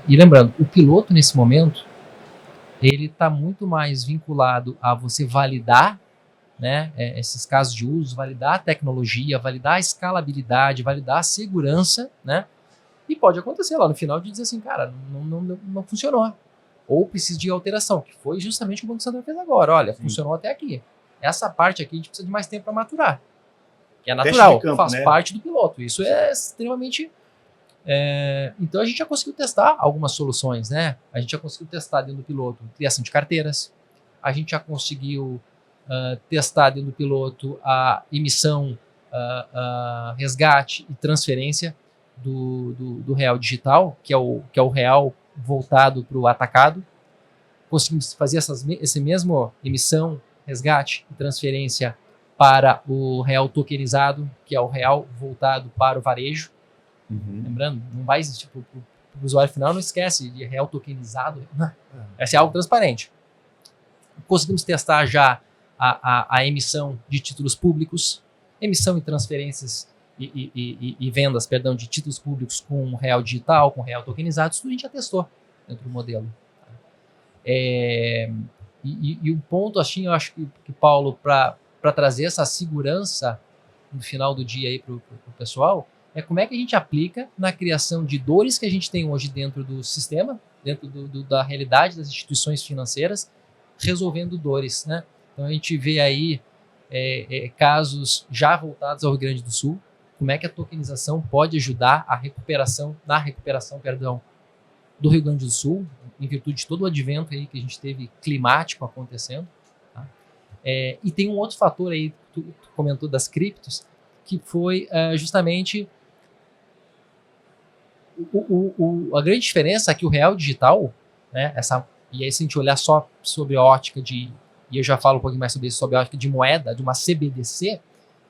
E lembrando, o piloto nesse momento, ele está muito mais vinculado a você validar, né, esses casos de uso, validar a tecnologia, validar a escalabilidade, validar a segurança, né? E pode acontecer lá no final de dizer assim, cara, não funcionou. Ou precisa de alteração, que foi justamente o que o Banco Central fez agora. Olha, funcionou até aqui. Essa parte aqui a gente precisa de mais tempo para maturar. Que é natural, campo, faz parte do piloto. Isso é extremamente... então a gente já conseguiu testar algumas soluções, né? A gente já conseguiu testar dentro do piloto criação de carteiras. A gente já conseguiu testar dentro do piloto a emissão, resgate e transferência do real digital, que é o real voltado para o atacado. Conseguimos fazer esse mesmo emissão, resgate e transferência para o real tokenizado, que é o real voltado para o varejo. Lembrando, não vai existir para o usuário final, não esquece de real tokenizado. Esse é algo transparente. Conseguimos testar já a emissão de títulos públicos, emissão e transferências e vendas, de títulos públicos com real digital, com real tokenizado, isso tudo a gente já testou dentro do modelo. E o ponto, assim, eu acho que Paulo, para trazer essa segurança no final do dia aí para o pessoal, é como é que a gente aplica na criação de dores que a gente tem hoje dentro do sistema, dentro da realidade das instituições financeiras, resolvendo dores, né? Então a gente vê aí casos já voltados ao Rio Grande do Sul, como é que a tokenização pode ajudar na recuperação do Rio Grande do Sul, em virtude de todo o advento aí que a gente teve climático acontecendo. Tá? E tem um outro fator aí, tu comentou das criptos, que foi justamente A grande diferença é que o real digital, né, e aí se a gente olhar só sobre a ótica e eu já falo um pouquinho mais sobre isso, sobre a ótica de moeda, de uma CBDC,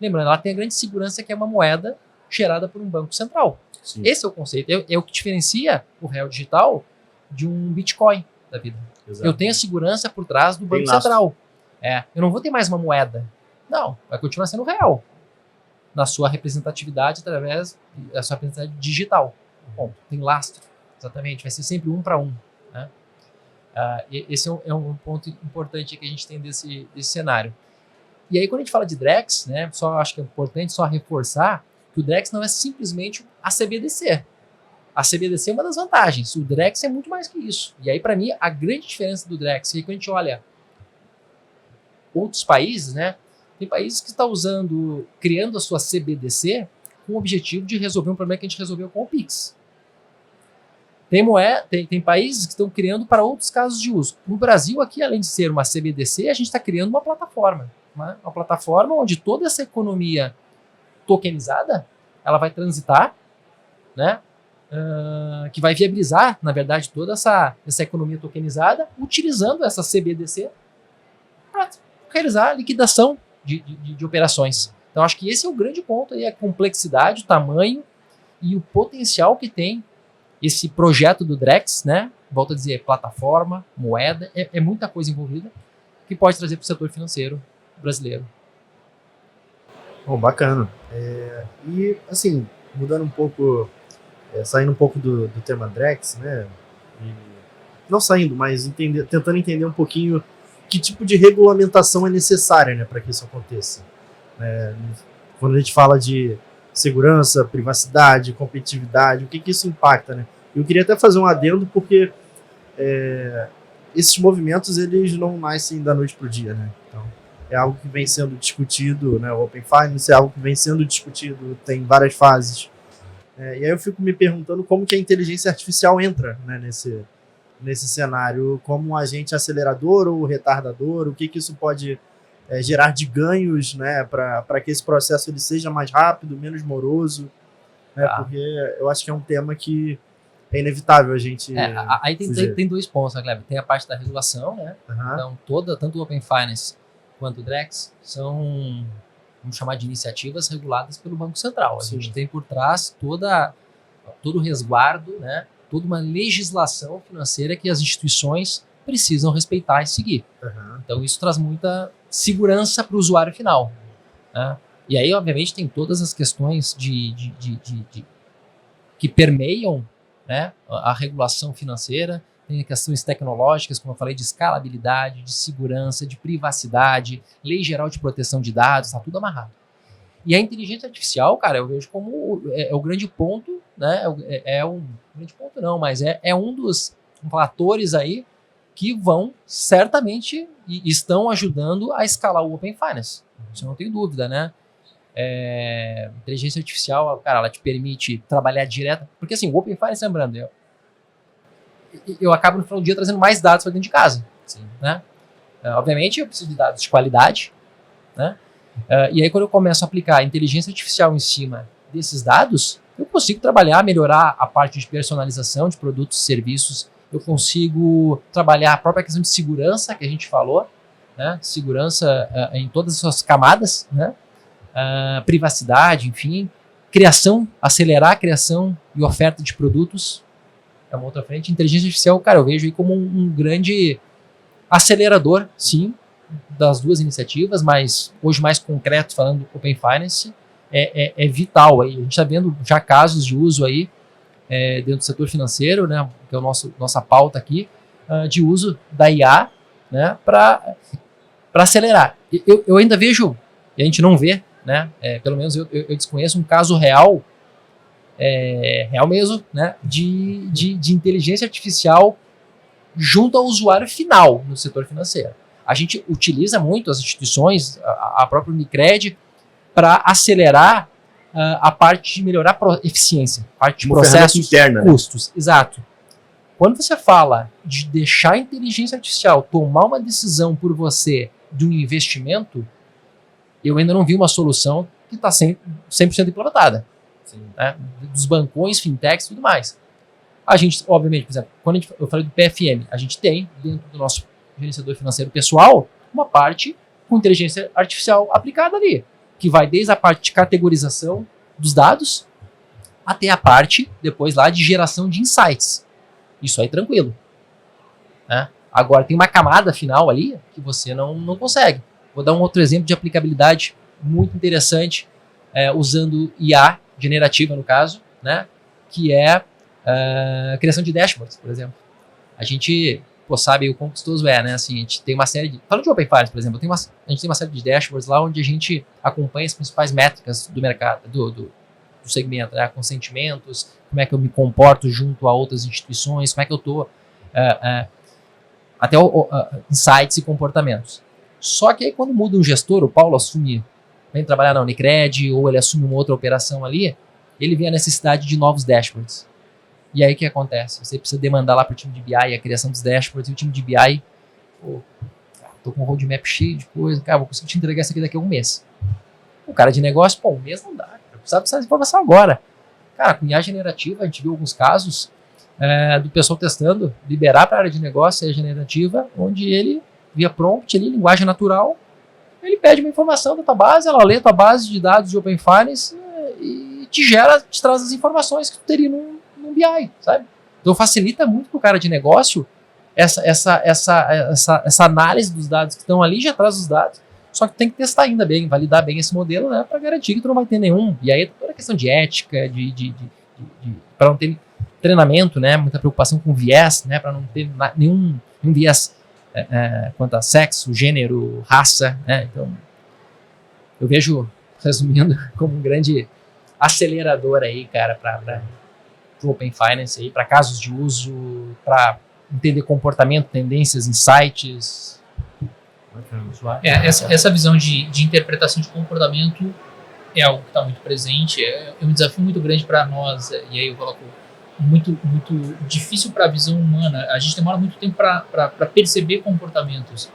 lembrando, ela tem a grande segurança que é uma moeda gerada por um banco central. Sim. Esse é o conceito, é o que diferencia o real digital de um Bitcoin da vida. Exato. Eu tenho a segurança por trás do Banco Central. Eu não vou ter mais uma moeda. Não, vai continuar sendo real. Na sua representatividade através da sua representatividade digital. Bom, tem lastro. Exatamente, vai ser sempre 1 para 1. Né? Esse é um ponto importante que a gente tem desse cenário. E aí, quando a gente fala de Drex, né, acho que é importante só reforçar que o Drex não é simplesmente a CBDC. A CBDC é uma das vantagens. O Drex é muito mais que isso. E aí, para mim, a grande diferença do Drex, e aí quando a gente olha outros países, né, tem países que estão criando a sua CBDC com o objetivo de resolver um problema que a gente resolveu com o Pix. Tem países que estão criando para outros casos de uso. No Brasil, aqui, além de ser uma CBDC, a gente está criando uma plataforma. Uma plataforma onde toda essa economia tokenizada, ela vai transitar, né? Que vai viabilizar, na verdade, toda essa economia tokenizada, utilizando essa CBDC para realizar a liquidação de operações. Então, acho que esse é o grande ponto aí, a complexidade, o tamanho e o potencial que tem esse projeto do Drex, né? Volto a dizer, plataforma, moeda, é muita coisa envolvida que pode trazer para o setor financeiro brasileiro. Bom, bacana. E, assim, mudando um pouco, saindo um pouco do tema Drex, né? Não saindo, mas tentando entender um pouquinho que tipo de regulamentação é necessária, né, para que isso aconteça. Quando a gente fala de segurança, privacidade, competitividade, o que isso impacta, né? Eu queria até fazer um adendo, porque esses movimentos, eles não nascem da noite para o dia, né? Então, é algo que vem sendo discutido, né? O Open Finance é algo que vem sendo discutido, tem várias fases. E aí eu fico me perguntando como que a inteligência artificial entra, né, nesse cenário, como um agente acelerador ou retardador, o que isso pode gerar de ganhos, né, para que esse processo ele seja mais rápido, menos moroso, né, porque eu acho que é um tema que é inevitável a gente aí tem dois pontos, né, Kleber? Tem a parte da regulação, né? Então, tanto o Open Finance quanto o Drex são, vamos chamar de iniciativas reguladas pelo Banco Central. A gente tem por trás todo o resguardo, né? Toda uma legislação financeira que as instituições precisam respeitar e seguir. Então, isso traz muita segurança para o usuário final. Né? E aí, obviamente, tem todas as questões que permeiam, né, a regulação financeira, tem questões tecnológicas, como eu falei, de escalabilidade, de segurança, de privacidade, lei geral de proteção de dados, está tudo amarrado. E a inteligência artificial, cara, eu vejo como o grande ponto, né? Grande ponto não, mas é um dos fatores aí que vão certamente e estão ajudando a escalar o Open Finance. Isso eu não tenho dúvida, né? Inteligência artificial, cara, ela te permite trabalhar direto, porque assim, o Open Finance, lembrando, eu acabo no final do dia trazendo mais dados para dentro de casa. Né? Obviamente, eu preciso de dados de qualidade, né? E aí, quando eu começo a aplicar a inteligência artificial em cima desses dados, eu consigo trabalhar, melhorar a parte de personalização de produtos e serviços, eu consigo trabalhar a própria questão de segurança que a gente falou, né? Segurança em todas as suas camadas, né? Privacidade, enfim, acelerar a criação e oferta de produtos, é uma outra frente. Inteligência artificial, cara, eu vejo aí como um grande acelerador, sim, das duas iniciativas, mas hoje mais concreto, falando do Open Finance, é vital aí. A gente está vendo já casos de uso aí dentro do setor financeiro, né, que é nossa pauta aqui, de uso da IA, né, para acelerar. Eu ainda vejo, e a gente não vê, né, pelo menos eu desconheço um caso real mesmo, né, de inteligência artificial junto ao usuário final no setor financeiro. A gente utiliza muito as instituições, a própria Unicred, para acelerar a parte de melhorar a eficiência, a parte de processos, interna, custos. Né? Exato. Quando você fala de deixar a inteligência artificial tomar uma decisão por você de um investimento, eu ainda não vi uma solução que está 100% implementada. né, dos bancões, fintechs e tudo mais. A gente, obviamente, por exemplo, quando eu falei do PFM, a gente tem dentro do nosso gerenciador financeiro pessoal uma parte com inteligência artificial aplicada ali, que vai desde a parte de categorização dos dados até a parte depois lá de geração de insights. Isso aí tranquilo, né? Agora tem uma camada final ali que você não consegue. Vou dar um outro exemplo de aplicabilidade muito interessante, usando IA generativa no caso, né? Que é a criação de dashboards, por exemplo. A gente sabe o quão custoso né? Assim, a gente tem uma série de... Falando de Open Finance, por exemplo, a gente tem uma série de dashboards lá onde a gente acompanha as principais métricas do mercado, do segmento, né? Consentimentos, como é que eu me comporto junto a outras instituições, como é que eu estou... até insights e comportamentos. Só que aí quando muda um gestor, o Paulo vem trabalhar na Unicred, ou ele assume uma outra operação ali, ele vê a necessidade de novos dashboards. E aí o que acontece? Você precisa demandar lá para o time de BI a criação dos dashboards, e o time de BI, tô com um roadmap cheio de coisa, cara, vou conseguir te entregar isso aqui daqui a um mês. O cara de negócio, um mês não dá, eu precisava dessa informação agora. Cara, com IA generativa, a gente viu alguns casos do pessoal testando, liberar para a área de negócio a IA generativa, onde ele, via prompt, ali, linguagem natural, ele pede uma informação da tua base, ela lê a tua base de dados de Open Finance e te traz as informações que tu teria num BI, sabe? Então facilita muito para o cara de negócio essa análise dos dados que estão ali, já traz os dados, só que tem que testar ainda bem, validar bem esse modelo, né, para garantir que tu não vai ter nenhum, e aí toda a questão de ética, para não ter treinamento, né, muita preocupação com viés, né, para não ter nenhum viés quanto a sexo, gênero, raça, né, então eu vejo, resumindo, como um grande acelerador aí, cara, para o Open Finance aí, para casos de uso, para entender comportamento, tendências, insights. Essa visão de interpretação de comportamento é algo que está muito presente, é um desafio muito grande para nós, e aí eu coloco muito, muito difícil para a visão humana. A gente demora muito tempo para perceber comportamentos.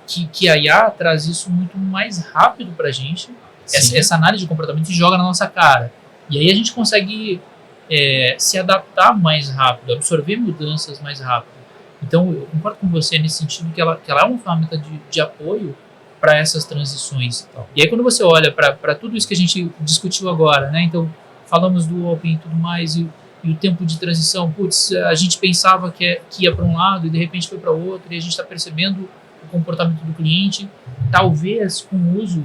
Que a IA traz isso muito mais rápido para a gente, essa análise de comportamento e joga na nossa cara. E aí a gente consegue se adaptar mais rápido, absorver mudanças mais rápido. Então, eu concordo com você nesse sentido que ela é uma ferramenta de apoio para essas transições. E aí, quando você olha para tudo isso que a gente discutiu agora, né? Então, falamos do Open e tudo mais, e o tempo de transição, a gente pensava que ia para um lado e de repente foi para outro, e a gente está percebendo o comportamento do cliente. Talvez, com o uso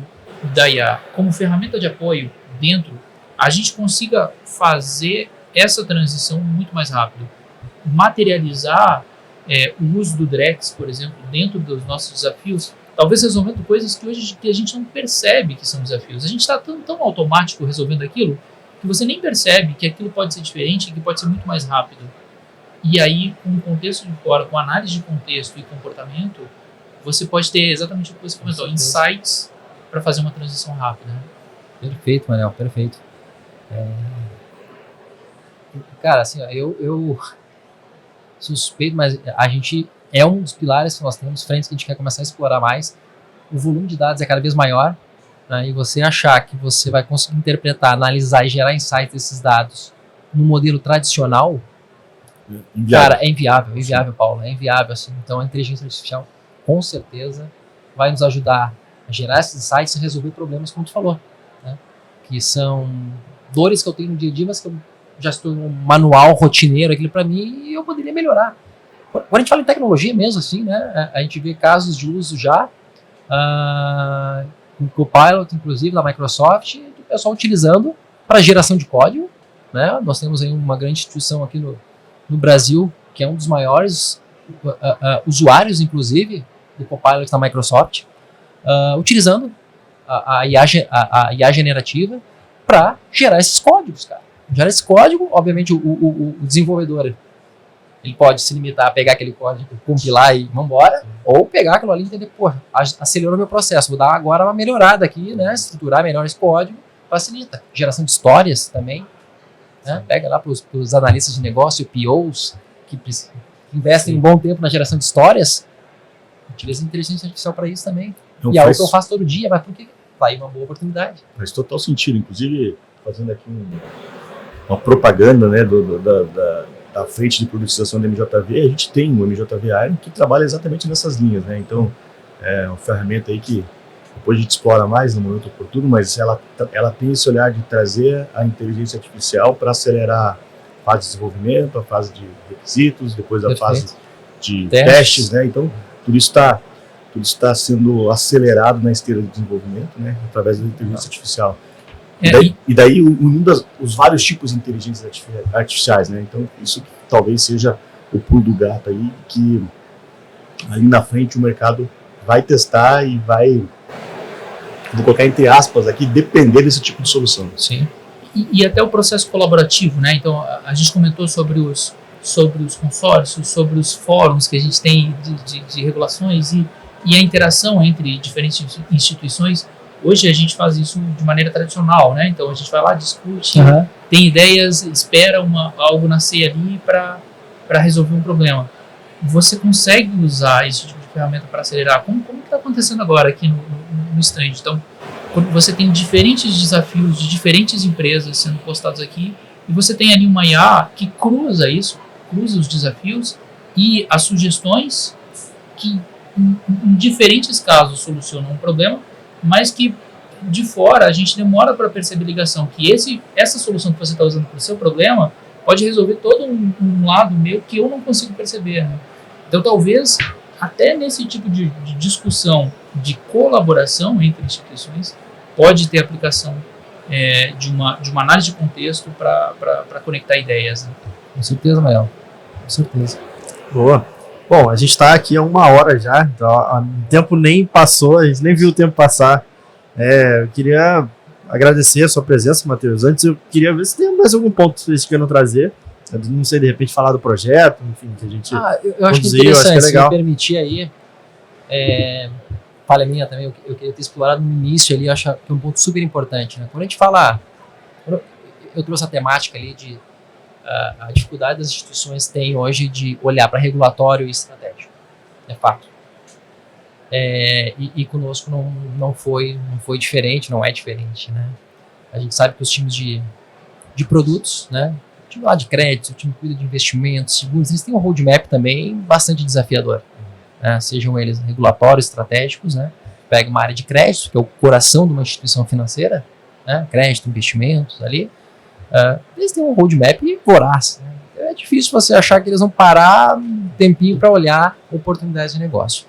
da IA como ferramenta de apoio dentro, a gente consiga fazer essa transição muito mais rápido. Materializar o uso do Drex, por exemplo, dentro dos nossos desafios, talvez resolvendo coisas que hoje a gente não percebe que são desafios. A gente está tão automático resolvendo aquilo que você nem percebe que aquilo pode ser diferente e que pode ser muito mais rápido. E aí, com o contexto de fora, com análise de contexto e comportamento, você pode ter exatamente o que você comentou, insights para fazer uma transição rápida. Perfeito, Manel, perfeito. Cara, assim, eu suspeito, mas a gente um dos pilares que nós temos, frentes que a gente quer começar a explorar mais. O volume de dados é cada vez maior, né, e você achar que você vai conseguir interpretar, analisar e gerar insights desses dados no modelo tradicional, cara, é inviável, Paulo, é inviável, assim. Então a inteligência artificial, com certeza, vai nos ajudar a gerar esses insights e resolver problemas, como tu falou, né, que são dores que eu tenho no dia a dia, mas que eu já estou um manual rotineiro aquilo para mim e eu poderia melhorar. Quando a gente fala em tecnologia mesmo, assim, né, a gente vê casos de uso já, com o Copilot, inclusive, da Microsoft, do pessoal utilizando para geração de código, né? Nós temos aí uma grande instituição aqui no Brasil, que é um dos maiores usuários, inclusive, do Copilot da Microsoft, utilizando a IA generativa para gerar esses códigos, cara. Gerar esse código, obviamente o desenvolvedor ele pode se limitar a pegar aquele código, compilar e vambora, ou pegar aquilo ali e entender, acelerou meu processo, vou dar agora uma melhorada aqui, né, estruturar melhor esse código, facilita. Geração de histórias também, né, pega lá para os analistas de negócio, POs, que investem um bom tempo na geração de histórias, utiliza a inteligência artificial para isso também. Então, e é algo que eu faço todo dia, mas por que? Tá aí uma boa oportunidade. Faz total sentido, inclusive fazendo aqui uma propaganda, né, da frente de produtização da MJV. A gente tem o MJV Iron que trabalha exatamente nessas linhas, né? Então é uma ferramenta aí que depois a gente explora mais no momento oportuno, mas ela tem esse olhar de trazer a inteligência artificial para acelerar a fase de desenvolvimento, a fase de requisitos, depois a fase de testes, né? Então tudo isso está sendo acelerado na esteira de desenvolvimento, né, através da inteligência artificial. E daí unindo os vários tipos de inteligências artificiais, né? Então isso talvez seja o pulo do gato aí, que ali na frente o mercado vai testar e vai, vou colocar entre aspas aqui, depender desse tipo de solução. Sim. E até o processo colaborativo, né? Então a gente comentou sobre os consórcios, sobre os fóruns que a gente tem de regulações e a interação entre diferentes instituições. Hoje a gente faz isso de maneira tradicional, né? Então a gente vai lá, discute, tem ideias, espera algo nascer ali para resolver um problema. Você consegue usar esse tipo de ferramenta para acelerar? Como está acontecendo agora aqui no stand? Então, quando você tem diferentes desafios de diferentes empresas sendo postados aqui, e você tem ali uma IA que cruza os desafios e as sugestões que em diferentes casos solucionam um problema, mas que de fora a gente demora para perceber a ligação, que essa solução que você está usando para o seu problema pode resolver todo um lado meu que eu não consigo perceber, né? Então talvez até nesse tipo de discussão, de colaboração entre instituições, pode ter aplicação de uma análise de contexto para conectar ideias, né? Com certeza, Mael. Com certeza. Boa. Bom, a gente está aqui há 1 hora já, então, o tempo nem passou, a gente nem viu o tempo passar. Eu queria agradecer a sua presença, Matheus. Antes eu queria ver se tem mais algum ponto que vocês queiram trazer. Eu não sei, de repente, falar do projeto, enfim, que a gente eu acho que é interessante, se me permitir aí, falha minha também, eu queria ter explorado no início ali, eu acho que é um ponto super importante, né? Quando a gente fala, eu trouxe a temática ali de a dificuldade das instituições têm hoje de olhar para regulatório e estratégico, é fato. E conosco não foi diferente, não é diferente, né? A gente sabe que os times de produtos, né? O time lá de crédito, o time que cuida de investimentos, seguros, eles têm um roadmap também bastante desafiador, né? Sejam eles regulatórios, estratégicos, né? Pega uma área de crédito, que é o coração de uma instituição financeira, né? Crédito, investimentos ali. Eles têm um roadmap voraz, né? É difícil você achar que eles vão parar um tempinho para olhar oportunidades de negócio.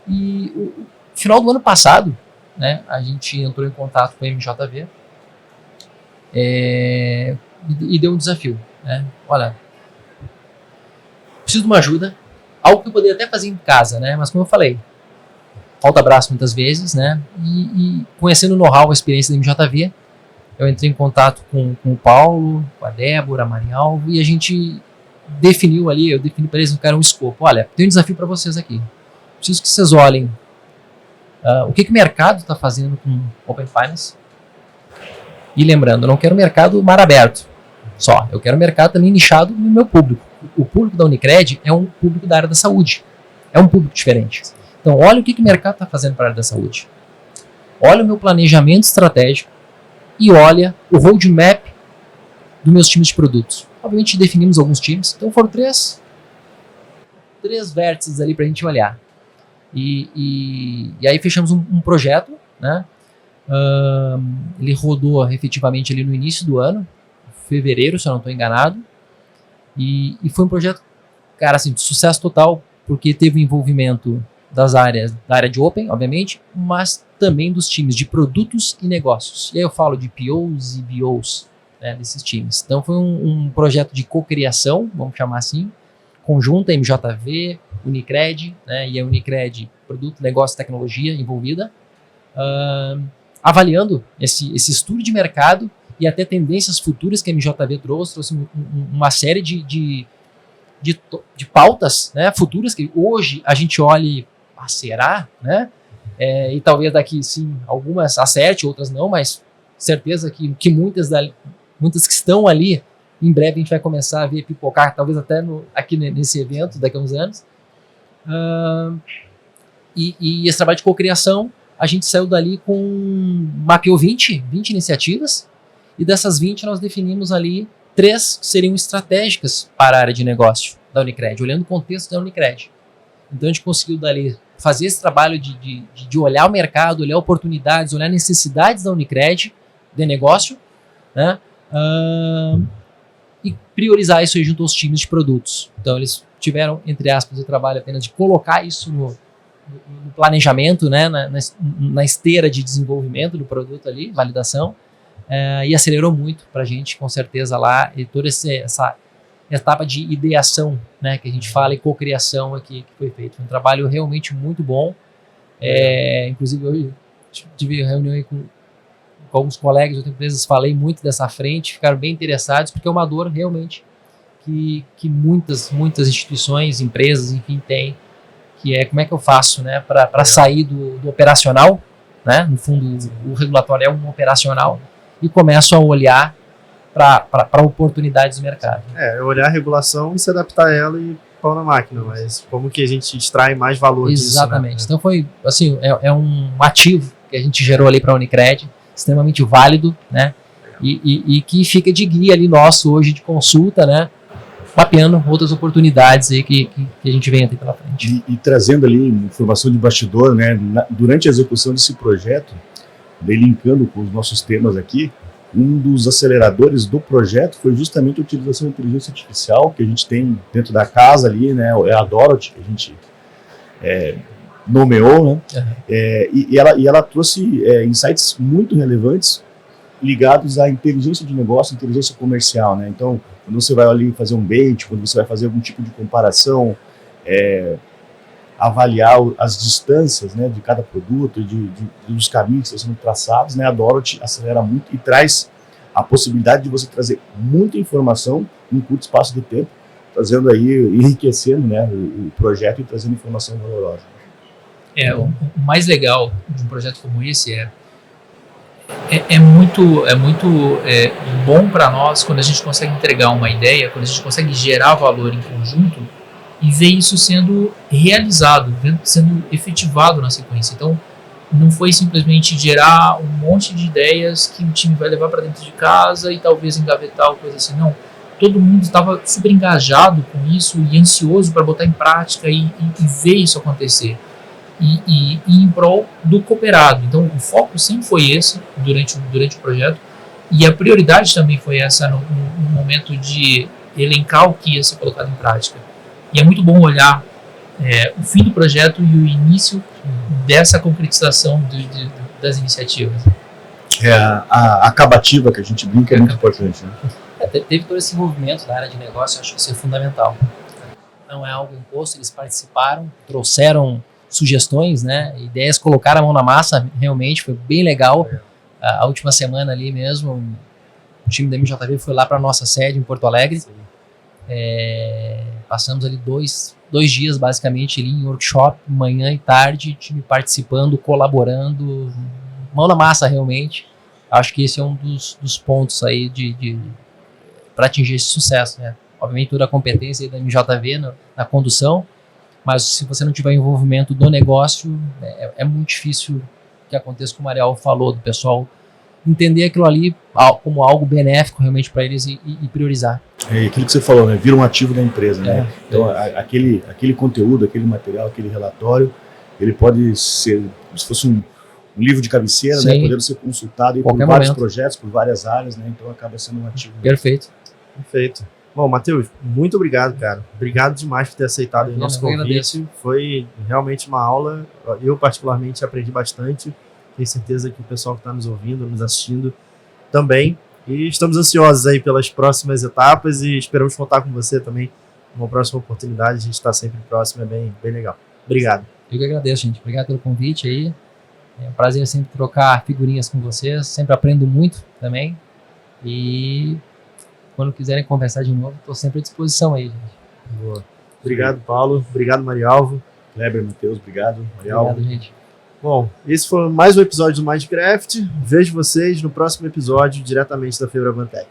E no final do ano passado, né, a gente entrou em contato com a MJV e deu um desafio, né? Olha, preciso de uma ajuda, algo que eu poderia até fazer em casa, né? Mas como eu falei, falta abraço muitas vezes, né? E conhecendo o know-how, a experiência da MJV, eu entrei em contato com o Paulo, com a Débora, a Marialvo, e a gente definiu ali, eu defini para eles um escopo. Olha, tem um desafio para vocês aqui. Preciso que vocês olhem o que o mercado está fazendo com Open Finance. E lembrando, eu não quero mercado mar aberto só, eu quero mercado também nichado no meu público. O público da Unicred é um público da área da saúde, é um público diferente. Então, olha o que o mercado está fazendo para a área da saúde. Olha o meu planejamento estratégico e olha o roadmap dos meus times de produtos. Obviamente definimos alguns times, então foram três vértices ali para a gente olhar. E aí fechamos um projeto, né? Ele rodou efetivamente ali no início do ano, fevereiro, se eu não estou enganado, e foi um projeto, cara, assim, de sucesso total, porque teve o envolvimento da área de Open, obviamente, mas também dos times de produtos e negócios. E aí eu falo de POs e BOs, né, desses times. Então foi um projeto de cocriação, vamos chamar assim, conjunta MJV, Unicred, né, e a Unicred, produto, negócio e tecnologia envolvida, avaliando esse estudo de mercado e até tendências futuras que a MJV trouxe uma série de pautas, né, futuras que hoje a gente olhe, será, né? E talvez daqui sim algumas acerte, outras não, mas certeza que muitas que estão ali, em breve a gente vai começar a ver pipocar, talvez até aqui nesse evento daqui a uns anos. E esse trabalho de cocriação, a gente saiu dali mapeou 20 iniciativas e dessas 20 nós definimos ali 3 que seriam estratégicas para a área de negócio da Unicred, olhando o contexto da Unicred. Então a gente conseguiu dali fazer esse trabalho de olhar o mercado, olhar oportunidades, olhar necessidades da Unicred de negócio, né? E priorizar isso aí junto aos times de produtos. Então eles tiveram, entre aspas, o trabalho apenas de colocar isso no planejamento, né? na esteira de desenvolvimento do produto ali, validação, e acelerou muito para a gente, com certeza, lá, e toda essa etapa de ideação, né, que a gente fala, e cocriação aqui que foi feito. Foi um trabalho realmente muito bom. Inclusive, eu tive reunião aí com alguns colegas de outras empresas, falei muito dessa frente, ficaram bem interessados, porque é uma dor realmente que muitas instituições, empresas, enfim, têm, que é como é que eu faço, né, para sair do operacional, né, no fundo o regulatório é um operacional, e começo a olhar para oportunidades do mercado. Olhar a regulação e se adaptar a ela e pau na máquina, mas como que a gente extrai mais valor disso, né? Exatamente. Então foi, assim, é um ativo que a gente gerou ali para a Unicred, extremamente válido, né? E que fica de guia ali nosso hoje de consulta, né? Mapeando outras oportunidades aí que a gente vem até pela frente. E trazendo ali informação de bastidor, né? Durante a execução desse projeto, linkando com os nossos temas aqui, um dos aceleradores do projeto foi justamente a utilização da inteligência artificial que a gente tem dentro da casa ali, né? É a Dorothy, que a gente nomeou, né? Uhum. E ela trouxe insights muito relevantes ligados à inteligência de negócio, inteligência comercial, né? Então, quando você vai ali fazer um bait, quando você vai fazer algum tipo de comparação, avaliar as distâncias, né, de cada produto, dos caminhos que estão sendo traçados, né, a Dorothy acelera muito e traz a possibilidade de você trazer muita informação em um curto espaço de tempo, trazendo aí, enriquecendo, né, o projeto e trazendo informação valorosa. O mais legal de um projeto como esse é muito bom para nós quando a gente consegue entregar uma ideia, quando a gente consegue gerar valor em conjunto e ver isso sendo realizado, sendo efetivado na sequência. Então, não foi simplesmente gerar um monte de ideias que o time vai levar para dentro de casa e talvez engavetar ou coisa assim. Não, todo mundo estava super engajado com isso e ansioso para botar em prática e ver isso acontecer. E em prol do cooperado. Então, o foco sempre foi esse durante o projeto, e a prioridade também foi essa no momento de elencar o que ia ser colocado em prática. E é muito bom olhar o fim do projeto e o início dessa concretização das iniciativas. A acabativa que a gente brinca é muito importante, né? Teve todo esse envolvimento da área de negócio, eu acho que isso é fundamental. Não é algo imposto, eles participaram, trouxeram sugestões, né, ideias, colocaram a mão na massa, realmente foi bem legal. A última semana ali mesmo, o time da MJV foi lá para a nossa sede em Porto Alegre. Passamos ali dois dias basicamente ali em workshop, manhã e tarde, time participando, colaborando, mão na massa realmente. Acho que esse é um dos pontos aí para atingir esse sucesso, né? Obviamente toda a competência aí da MJV na condução, mas se você não tiver envolvimento do negócio, é muito difícil que aconteça, como o Ariel falou, do pessoal entender aquilo ali como algo benéfico realmente para eles e priorizar. Aquilo que você falou, né? Vira um ativo da empresa, né? Então, aquele conteúdo, aquele material, aquele relatório, ele pode ser, se fosse um livro de cabeceira, né? Podendo ser consultado por vários projetos, por várias áreas, né? Então acaba sendo um ativo. Perfeito. Bom, Matheus, muito obrigado, cara. Obrigado demais por ter aceitado o nosso convite. Foi realmente uma aula. Eu, particularmente, aprendi bastante. Tenho certeza que o pessoal que está nos ouvindo, nos assistindo também. E estamos ansiosos aí pelas próximas etapas e esperamos contar com você também numa próxima oportunidade. A gente está sempre próximo, é bem legal. Obrigado. Eu que agradeço, gente. Obrigado pelo convite aí. É um prazer sempre trocar figurinhas com vocês. Sempre aprendo muito também. E quando quiserem conversar de novo, estou sempre à disposição aí, gente. Boa. Obrigado, Paulo. Obrigado, Marialvo. Kleber, Matheus, obrigado. Marialvo. Obrigado, gente. Bom, esse foi mais um episódio do Mindcraft. Vejo vocês no próximo episódio, diretamente da Febraban Tech.